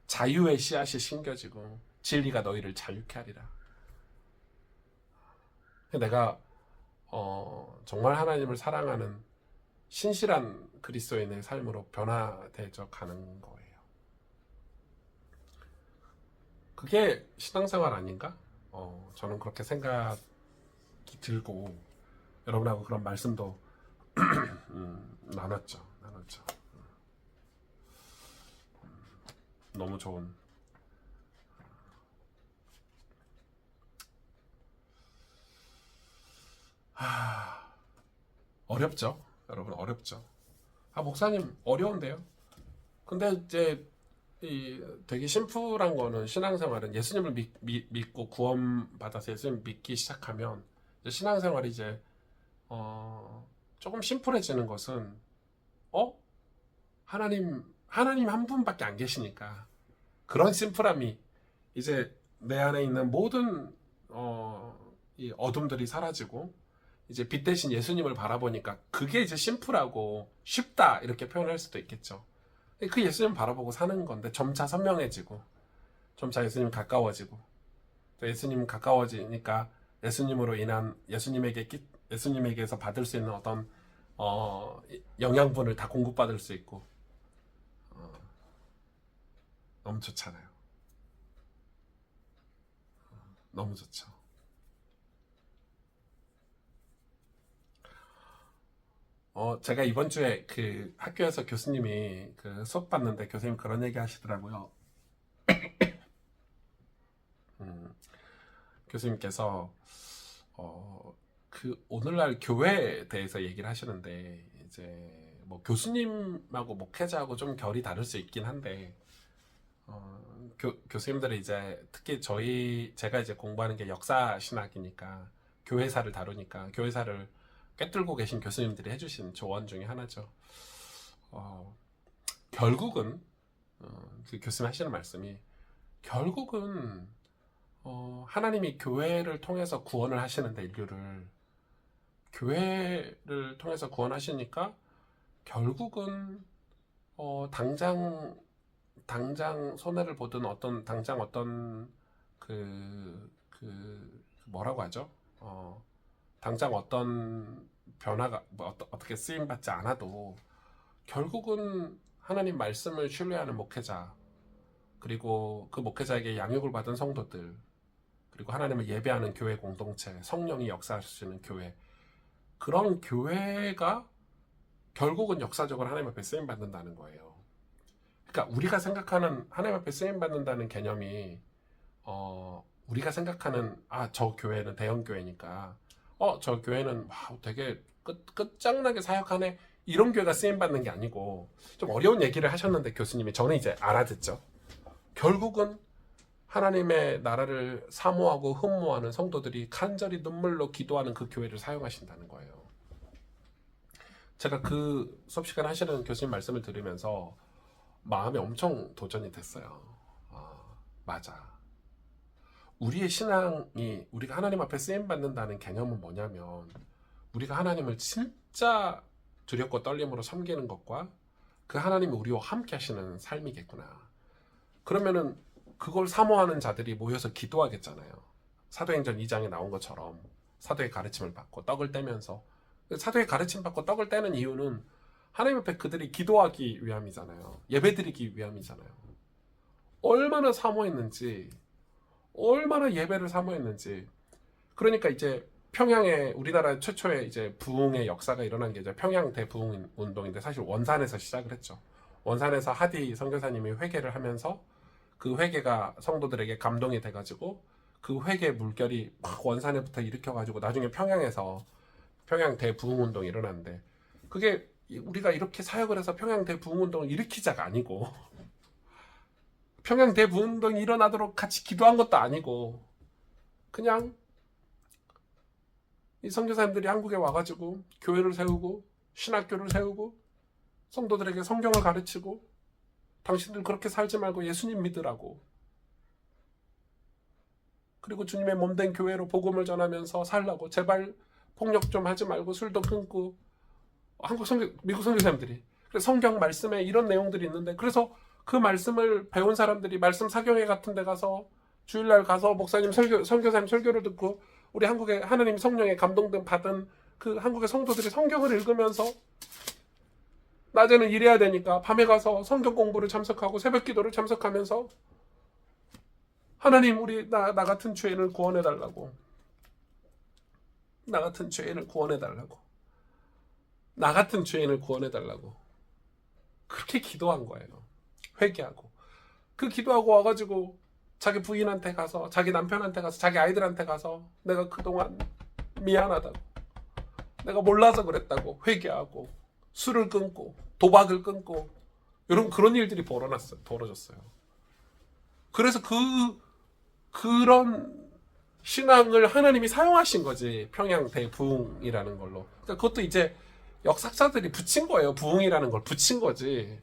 자유의 씨앗이 심겨지고 진리가 너희를 자유케 하리라. 내가 정말 하나님을 사랑하는 신실한 그리스도인의 삶으로 변화되어 가는 거예요. 그게 신앙생활 아닌가? 저는 그렇게 생각이 들고 여러분하고 그런 말씀도 나눴죠. 너무 좋은 어렵죠. 여러분 어렵죠. 목사님 어려운데요. 근데 이제 되게 심플한 거는 신앙생활은 예수님을 믿고 구원받아서 예수님 믿기 시작하면 이제 신앙생활이 이제 조금 심플해지는 것은 하나님 한 분밖에 안 계시니까 그런 심플함이 이제 내 안에 있는 모든 이 어둠들이 사라지고 이제 빛 대신 예수님을 바라보니까 그게 이제 심플하고 쉽다 이렇게 표현할 수도 있겠죠. 그 예수님 바라보고 사는 건데 점차 선명해지고 점차 예수님 가까워지고 또 예수님 가까워지니까 예수님으로 인한 예수님에게서 받을 수 있는 어떤 영양분을 다 공급받을 수 있고 너무 좋잖아요. 너무 좋죠. 제가 이번 주에 그 학교에서 교수님이 그 수업 받는데 교수님 그런 얘기 하시더라고요. 교수님께서 그 오늘날 교회에 대해서 얘기를 하시는데 이제 뭐 교수님하고 목회자하고 좀 결이 다를 수 있긴 한데 교수님들이 이제 특히 제가 이제 공부하는 게 역사 신학이니까 교회사를 다루니까 교회사를 꿰뚫고 계신 교수님들이 해주신 조언 중에 하나죠. 결국은 그 교수님 하시는 말씀이 결국은 하나님이 교회를 통해서 구원을 하시는데 인류를 교회를 통해서 구원하시니까 결국은 당장 당장 손해를 보든 당장 뭐라고 하죠? 당장 어떤 변화가 어떻게 쓰임 받지 않아도 결국은 하나님 말씀을 신뢰하는 목회자, 그리고 그 목회자에게 양육을 받은 성도들, 그리고 하나님을 예배하는 교회 공동체, 성령이 역사하시는 교회, 그런 교회가 결국은 역사적으로 하나님 앞에 쓰임 받는다는 거예요. 그러니까 우리가 생각하는 하나님 앞에 쓰임 받는다는 개념이 우리가 생각하는 저 교회는 대형 교회니까 저 교회는 되게 끝장나게 사역하네, 이런 교회가 쓰임 받는 게 아니고, 좀 어려운 얘기를 하셨는데 교수님이, 저는 이제 알아듣죠. 결국은 하나님의 나라를 사모하고 흠모하는 성도들이 간절히 눈물로 기도하는 그 교회를 사용하신다는 거예요. 제가 그 수업 시간 하시는 교수님 말씀을 들으면서 마음이 엄청 도전이 됐어요. 맞아. 우리의 신앙이, 우리가 하나님 앞에 쓰임 받는다는 개념은 뭐냐면, 우리가 하나님을 진짜 두렵고 떨림으로 섬기는 것과 그 하나님이 우리와 함께 하시는 삶이겠구나. 그러면은 그걸 사모하는 자들이 모여서 기도하겠잖아요. 사도행전 2장에 나온 것처럼 사도의 가르침을 받고 떡을 떼면서, 사도의 가르침 받고 떡을 떼는 이유는 하나님 앞에 그들이 기도하기 위함이잖아요. 예배드리기 위함이잖아요. 얼마나 사모했는지, 얼마나 예배를 사모했는지. 그러니까 이제 평양에, 우리나라 최초의 이제 부흥의 역사가 일어난 게 이제 평양 대부흥 운동인데, 사실 원산에서 시작을 했죠. 원산에서 하디 선교사님이 회개를 하면서 그 회개가 성도들에게 감동이 돼가지고 그 회개 물결이 막 원산에부터 일으켜가지고 나중에 평양에서 평양 대부흥 운동이 일어났는데, 그게 우리가 이렇게 사역을 해서 평양 대부흥 운동을 일으키자가 아니고, 평양 대부흥 운동이 일어나도록 같이 기도한 것도 아니고, 그냥 이 선교사님들이 한국에 와가지고 교회를 세우고 신학교를 세우고 성도들에게 성경을 가르치고, 당신들 그렇게 살지 말고 예수님 믿으라고, 그리고 주님의 몸된 교회로 복음을 전하면서 살라고, 제발 폭력 좀 하지 말고 술도 끊고, 미국 선교사님들이, 그래서 성경 말씀에 이런 내용들이 있는데, 그래서 그 말씀을 배운 사람들이 말씀 사경회 같은 데 가서 주일날 가서 목사님 선교사님 설교를 듣고, 우리 한국의 하나님 성령의 감동 받은 그 한국의 성도들이 성경을 읽으면서, 낮에는 일해야 되니까 밤에 가서 성경 공부를 참석하고 새벽 기도를 참석하면서, 하나님 우리 나 같은 죄인을 구원해달라고, 나 같은 죄인을 구원해달라고, 나 같은 죄인을 구원해달라고 그렇게 기도한 거예요. 회개하고. 그 기도하고 와가지고 자기 부인한테 가서, 자기 남편한테 가서, 자기 아이들한테 가서, 내가 그동안 미안하다고, 내가 몰라서 그랬다고 회개하고, 술을 끊고 도박을 끊고, 여러분 그런 일들이 벌어졌어요. 그래서 그런 신앙을 하나님이 사용하신 거지, 평양 대부흥이라는 걸로. 그러니까 그것도 이제 역사자들이 붙인 거예요. 부흥이라는 걸 붙인 거지.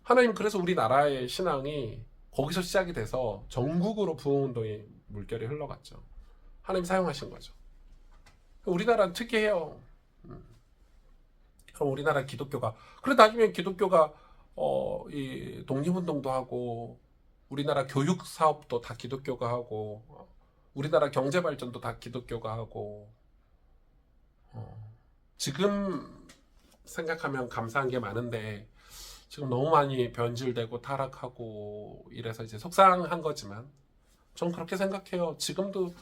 하나님, 그래서 우리나라의 신앙이 거기서 시작이 돼서 전국으로 부흥운동의 물결이 흘러갔죠. 하나님 사용하신 거죠. 우리나라는 특이해요. 그럼 우리나라 기독교가, 그래 나중에 기독교가 이 독립운동도 하고, 우리나라 교육 사업도 다 기독교가 하고, 우리나라 경제 발전도 다 기독교가 하고, 지금 생각하면 감사한 게 많은데 지금 너무 많이 변질되고 타락하고 이래서 이제 속상한 거지만, 전 그렇게 생각해요. 지금도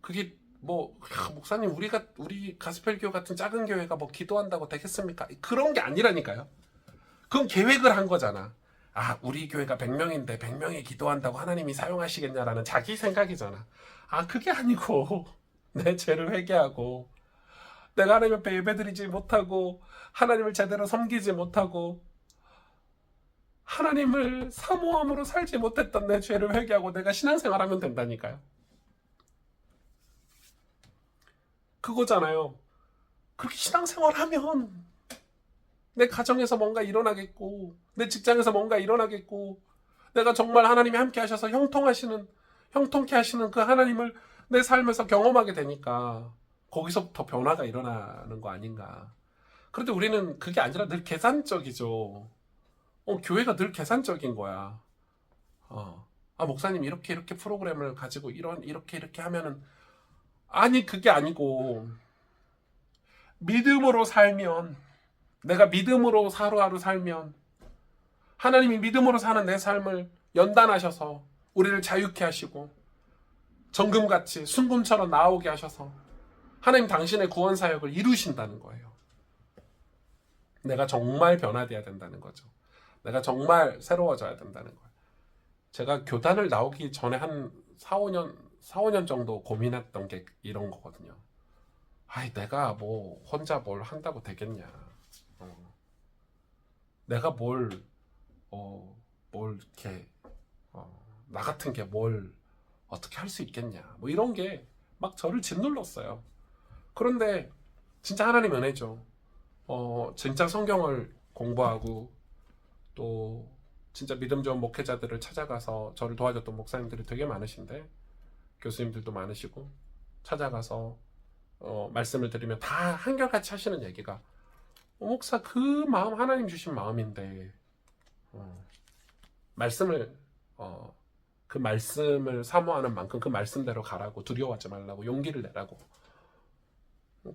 그게 목사님 우리 가스펠교 같은 작은 교회가 기도한다고 되겠습니까? 그런 게 아니라니까요. 그건 계획을 한 거잖아. 우리 교회가 100명인데 100명이 기도한다고 하나님이 사용하시겠냐라는 자기 생각이잖아. 그게 아니고 내 죄를 회개하고, 내가 하나님 앞에 예배드리지 못하고, 하나님을 제대로 섬기지 못하고, 하나님을 사모함으로 살지 못했던 내 죄를 회개하고 내가 신앙생활하면 된다니까요. 그거잖아요. 그렇게 신앙생활하면 내 가정에서 뭔가 일어나겠고, 내 직장에서 뭔가 일어나겠고, 내가 정말 하나님이 함께 하셔서 형통케 하시는 그 하나님을 내 삶에서 경험하게 되니까 거기서부터 변화가 일어나는 거 아닌가. 그런데 우리는 그게 아니라 늘 계산적이죠. 교회가 늘 계산적인 거야. 목사님 이렇게 프로그램을 가지고 이렇게 하면은, 아니 그게 아니고, 믿음으로 살면, 내가 믿음으로 하루하루 살면 하나님이 믿음으로 사는 내 삶을 연단하셔서 우리를 자유케 하시고 정금같이 순금처럼 나오게 하셔서 하나님 당신의 구원 사역을 이루신다는 거예요. 내가 정말 변화돼야 된다는 거죠. 내가 정말 새로워져야 된다는 거예요. 제가 교단을 나오기 전에 한 4, 5년 정도 고민했던 게 이런 거거든요. 아이, 내가 뭐 혼자 뭘 한다고 되겠냐. 내가 뭘 이렇게, 나 같은 게 뭘 어떻게 할 수 있겠냐. 뭐 이런 게 막 저를 짓눌렀어요. 그런데 진짜 하나님 은혜죠. 진짜 성경을 공부하고 또 진짜 믿음 좋은 목회자들을 찾아가서 저를 도와줬던 목사님들이 되게 많으신데, 교수님들도 많으시고, 찾아가서 말씀을 드리면 다 한결같이 하시는 얘기가, 목사 그 마음 하나님 주신 마음인데 말씀을 그 말씀을 사모하는 만큼 그 말씀대로 가라고, 두려워하지 말라고, 용기를 내라고.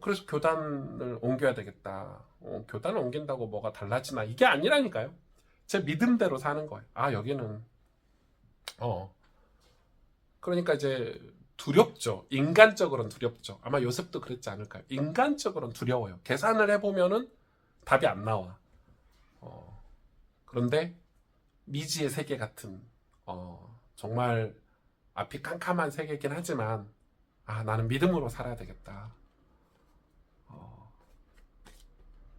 그래서 교단을 옮겨야 되겠다. 교단을 옮긴다고 뭐가 달라지나, 이게 아니라니까요. 제 믿음대로 사는 거예요. 여기는 그러니까 이제 두렵죠. 인간적으로는 두렵죠. 아마 요셉도 그랬지 않을까요? 인간적으로는 두려워요. 계산을 해보면은 답이 안 나와. 그런데 미지의 세계 같은 정말 앞이 캄캄한 세계이긴 하지만 나는 믿음으로 살아야 되겠다.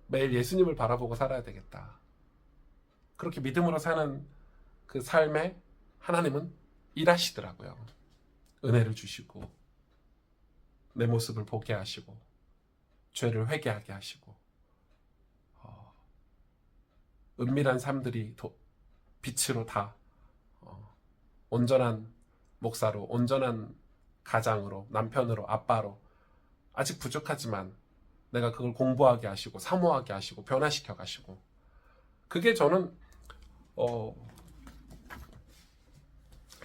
매일 예수님을 바라보고 살아야 되겠다. 그렇게 믿음으로 사는 그 삶에 하나님은 일하시더라고요. 은혜를 주시고 내 모습을 보게 하시고 죄를 회개하게 하시고 은밀한 삶들이 빛으로 다 온전한 목사로, 온전한 가장으로, 남편으로, 아빠로, 아직 부족하지만 내가 그걸 공부하게 하시고 사모하게 하시고 변화시켜 가시고, 그게 저는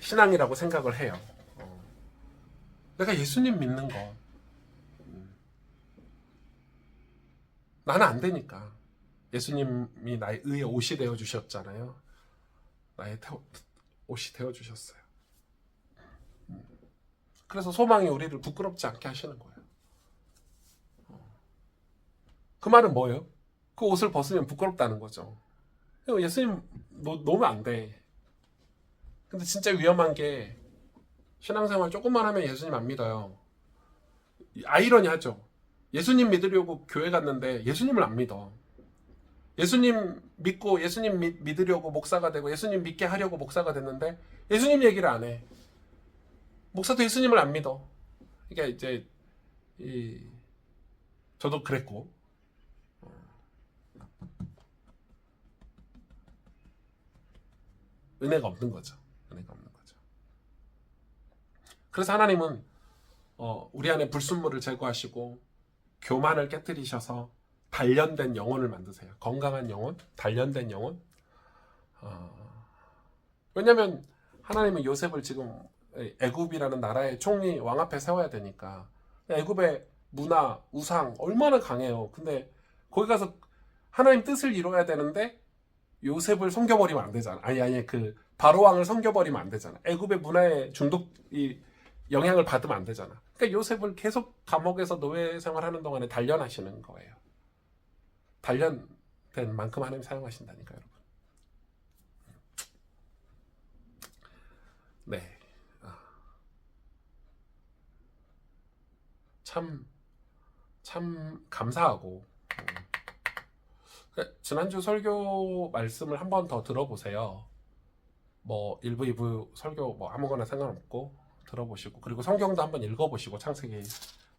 신앙이라고 생각을 해요. 내가 예수님 믿는 거 나는 안 되니까. 예수님이 나의 의의 옷이 되어 주셨잖아요. 나의 옷이 되어 주셨어요. 그래서 소망이 우리를 부끄럽지 않게 하시는 거예요. 그 말은 뭐예요? 그 옷을 벗으면 부끄럽다는 거죠. 예수님 놓으면 안 돼. 근데 진짜 위험한 게, 신앙생활 조금만 하면 예수님 안 믿어요. 아이러니하죠. 예수님 믿으려고 교회 갔는데 예수님을 안 믿어. 예수님 믿고 예수님 믿으려고 목사가 되고 예수님 믿게 하려고 목사가 됐는데 예수님 얘기를 안 해. 목사도 예수님을 안 믿어. 그러니까 이제 저도 그랬고, 은혜가 없는 거죠. 은혜가 없는 거죠. 그래서 하나님은 우리 안에 불순물을 제거하시고 교만을 깨뜨리셔서 단련된 영혼을 만드세요. 건강한 영혼, 단련된 영혼. 왜냐하면 하나님은 요셉을 지금 애굽이라는 나라의 총리 왕 앞에 세워야 되니까. 애굽의 문화, 우상 얼마나 강해요. 근데 거기 가서 하나님 뜻을 이루어야 되는데 요셉을 섬겨버리면 안 되잖아. 아니 그 바로 왕을 섬겨버리면 안 되잖아. 애굽의 문화에 영향을 받으면 안 되잖아. 그러니까 요셉을 계속 감옥에서 노예 생활하는 동안에 단련하시는 거예요. 단련된 만큼 하나님 사용하신다니까, 여러분. 네. 참 감사하고, 지난주 설교 말씀을 한 번 더 들어보세요. 뭐 1부, 2부 설교 뭐 아무거나 상관없고 들어보시고, 그리고 성경도 한번 읽어보시고, 창세기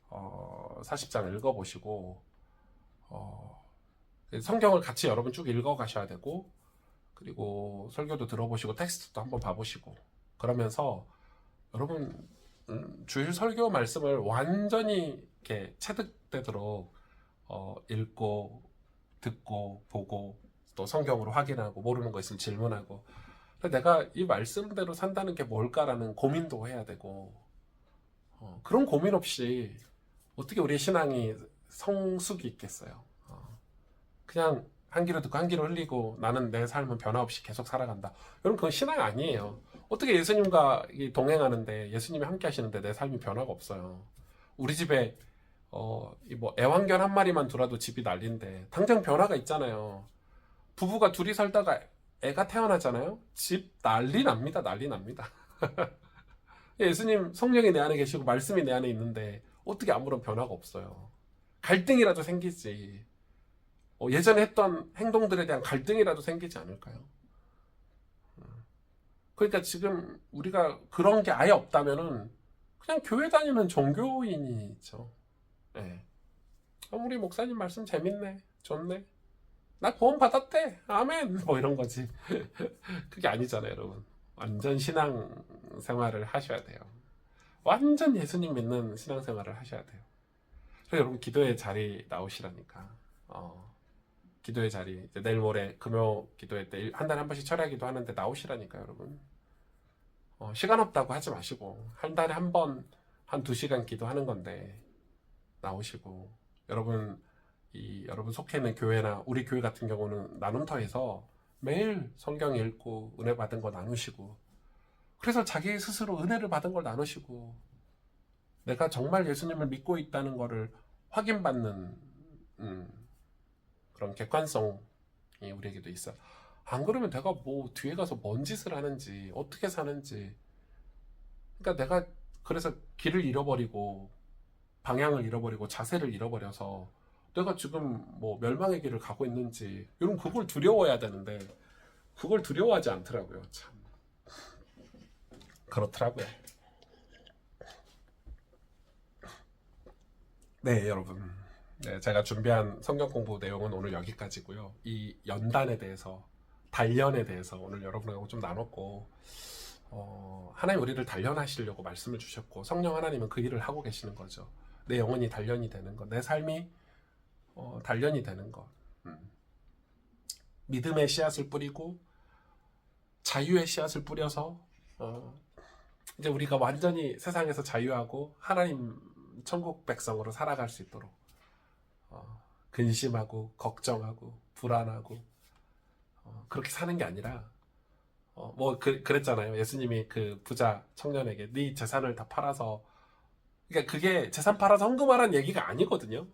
40장 읽어보시고, 성경을 같이 여러분 쭉 읽어가셔야 되고, 그리고 설교도 들어보시고 텍스트도 한번 봐보시고, 그러면서 여러분 주일 설교 말씀을 완전히 이렇게 체득되도록 읽고 듣고 보고 또 성경으로 확인하고 모르는 거 있으면 질문하고. 내가 이 말씀대로 산다는 게 뭘까라는 고민도 해야 되고, 그런 고민 없이 어떻게 우리의 신앙이 성숙이 있겠어요. 그냥 한 귀로 듣고 한 귀로 흘리고 나는 내 삶은 변화 없이 계속 살아간다. 여러분, 그건 신앙이 아니에요. 어떻게 예수님과 동행하는데, 예수님이 함께 하시는데 내 삶이 변화가 없어요. 우리 집에 뭐 애완견 한 마리만 두라도 집이 난린데 당장 변화가 있잖아요. 부부가 둘이 살다가 애가 태어나잖아요. 집 난리 납니다. 난리 납니다. 예수님 성령이 내 안에 계시고 말씀이 내 안에 있는데 어떻게 아무런 변화가 없어요. 갈등이라도 생기지. 예전에 했던 행동들에 대한 갈등이라도 생기지 않을까요? 그러니까 지금 우리가 그런 게 아예 없다면은 그냥 교회 다니는 종교인이죠. 네. 우리 목사님 말씀 재밌네. 좋네. 나 구원 받았대. 아멘. 뭐 이런 거지. 그게 아니잖아요, 여러분. 완전 신앙 생활을 하셔야 돼요. 완전 예수님 믿는 신앙 생활을 하셔야 돼요. 그래서 여러분 기도의 자리 나오시라니까. 기도의 자리. 이제 내일 모레 금요 기도회 때 한 달에 한 번씩 철야기도 하는데 나오시라니까 여러분. 시간 없다고 하지 마시고 한 달에 한 번 한 2시간 기도하는 건데 나오시고 여러분 여러분 속해 있는 교회나 우리 교회 같은 경우는 나눔터에서 매일 성경 읽고 은혜 받은 거 나누시고 그래서 자기 스스로 은혜를 받은 걸 나누시고 내가 정말 예수님을 믿고 있다는 거를 확인받는 그런 객관성이 우리에게도 있어. 안 그러면 내가 뭐 뒤에 가서 뭔 짓을 하는지 어떻게 사는지 그러니까 내가 그래서 길을 잃어버리고 방향을 잃어버리고 자세를 잃어버려서 내가 지금 뭐 멸망의 길을 가고 있는지 여러분 그걸 두려워해야 되는데 그걸 두려워하지 않더라고요. 참 그렇더라고요. 네 여러분 네, 제가 준비한 성경 공부 내용은 오늘 여기까지고요. 이 연단에 대해서 단련에 대해서 오늘 여러분하고 좀 나눴고 하나님 우리를 단련하시려고 말씀을 주셨고 성령 하나님은 그 일을 하고 계시는 거죠. 내 영혼이 단련이 되는 것, 내 삶이 단련이 되는 것, 믿음의 씨앗을 뿌리고 자유의 씨앗을 뿌려서 이제 우리가 완전히 세상에서 자유하고 하나님 천국 백성으로 살아갈 수 있도록 근심하고 걱정하고 불안하고 그렇게 사는 게 아니라 뭐 그랬잖아요. 예수님이 그 부자 청년에게 네 재산을 다 팔아서 그러니까 그게 재산 팔아서 헌금하라는 얘기가 아니거든요.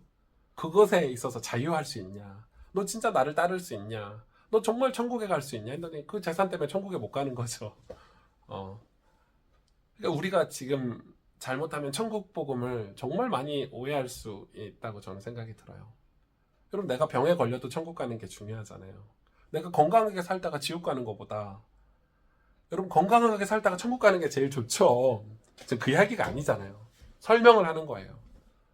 그것에 있어서 자유할 수 있냐? 너 진짜 나를 따를 수 있냐? 너 정말 천국에 갈 수 있냐? 했더니 그 재산 때문에 천국에 못 가는 거죠. 그러니까 우리가 지금 잘못하면 천국 복음을 정말 많이 오해할 수 있다고 저는 생각이 들어요. 여러분 내가 병에 걸려도 천국 가는 게 중요하잖아요. 내가 건강하게 살다가 지옥 가는 것보다 여러분 건강하게 살다가 천국 가는 게 제일 좋죠. 지금 그 이야기가 아니잖아요. 설명을 하는 거예요.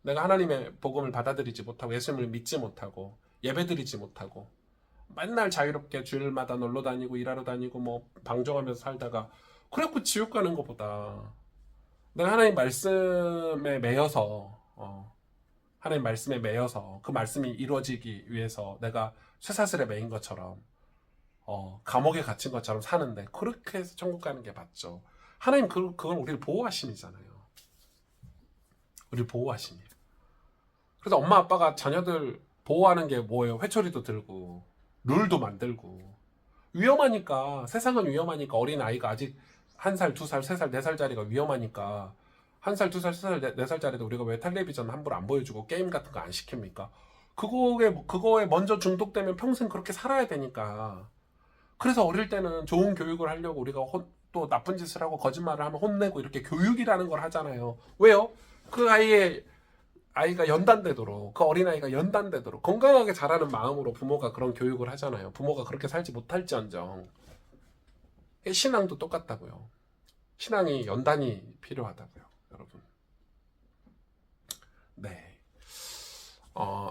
내가 하나님의 복음을 받아들이지 못하고 예수님을 믿지 못하고 예배드리지 못하고 맨날 자유롭게 주일마다 놀러 다니고 일하러 다니고 뭐 방종하면서 살다가 그래갖고 지옥 가는 것보다 내가 하나님 말씀에 매여서 하나님 말씀에 매여서 그 말씀이 이루어지기 위해서 내가 쇠사슬에 매인 것처럼 감옥에 갇힌 것처럼 사는데 그렇게 해서 천국 가는 게 맞죠. 하나님 그건 우리를 보호하심이잖아요. 우리를 보호하심이에요. 그래서 엄마 아빠가 자녀들 보호하는 게 뭐예요? 회초리도 들고 룰도 만들고 위험하니까 세상은 위험하니까 어린아이가 아직 1살, 2살, 3살, 4살짜리가 위험하니까 1살, 2살, 3살, 4살짜리도 우리가 왜 텔레비전 함부로 안 보여주고 게임 같은 거 안 시킵니까? 그거에 먼저 중독되면 평생 그렇게 살아야 되니까 그래서 어릴 때는 좋은 교육을 하려고 우리가 또 나쁜 짓을 하고 거짓말을 하면 혼내고 이렇게 교육이라는 걸 하잖아요. 왜요? 그 아이가 연단되도록 그 어린아이가 연단되도록 건강하게 자라는 마음으로 부모가 그런 교육을 하잖아요. 부모가 그렇게 살지 못할지언정 신앙도 똑같다고요. 신앙이 연단이 필요하다고요, 여러분. 네.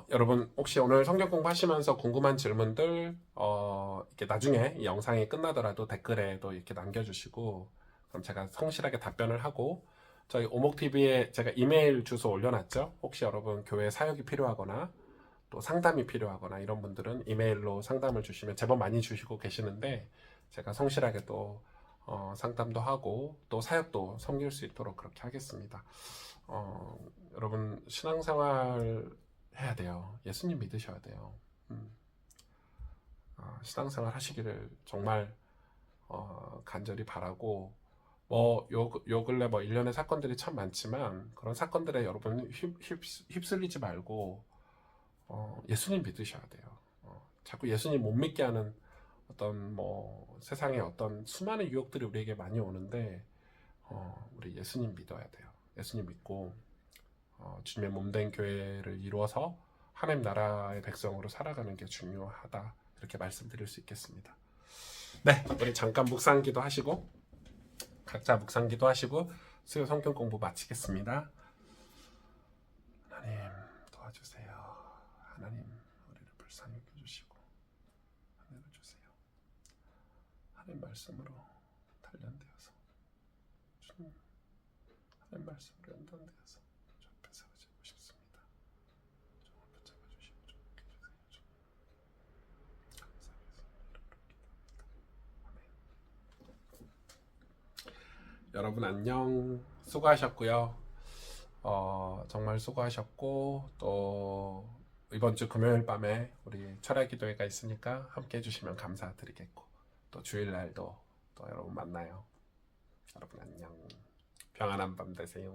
여러분 혹시 오늘 성경 공부하시면서 궁금한 질문들 이렇게 나중에 이 영상이 끝나더라도 댓글에도 이렇게 남겨주시고 그럼 제가 성실하게 답변을 하고 저희 오목TV에 제가 이메일 주소 올려놨죠. 혹시 여러분 교회 사역이 필요하거나 또 상담이 필요하거나 이런 분들은 이메일로 상담을 주시면 제법 많이 주시고 계시는데 제가 성실하게 또 상담도 하고 또 사역도 섬길 수 있도록 그렇게 하겠습니다. 여러분 신앙생활 해야 돼요. 예수님 믿으셔야 돼요. 신앙생활 하시기를 정말 간절히 바라고 요 근래 일련의 사건들이 참 많지만 그런 사건들에 여러분 휩쓸리지 말고 예수님 믿으셔야 돼요. 자꾸 예수님 못 믿게 하는 어떤 세상에 어떤 수많은 유혹들이 우리에게 많이 오는데 우리 예수님 믿어야 돼요. 예수님 믿고 주님의 몸된 교회를 이루어서 하나님 나라의 백성으로 살아가는 게 중요하다. 이렇게 말씀드릴 수 있겠습니다. 네, 우리 잠깐 묵상기도 하시고 각자 묵상기도 하시고 수요 성경 공부 마치겠습니다. 하나님 도와주세요. 하나님 우리를 불쌍히 여겨주시고 하늘을 주세요. 하나님 말씀으로 단련되어서 주님 하나님 말씀으로 연단되어서 주 앞에 서지고 싶습니다. 주 앞에 잡아주시고 좀 해주세요. 여러분 안녕. 수고하셨고요. 정말 수고하셨고 또 이번 주 금요일 밤에 우리 철야 기도회가 있으니까 함께 해주시면 감사드리겠고 또 주일날도 또 여러분 만나요. 여러분 안녕. 평안한 밤 되세요.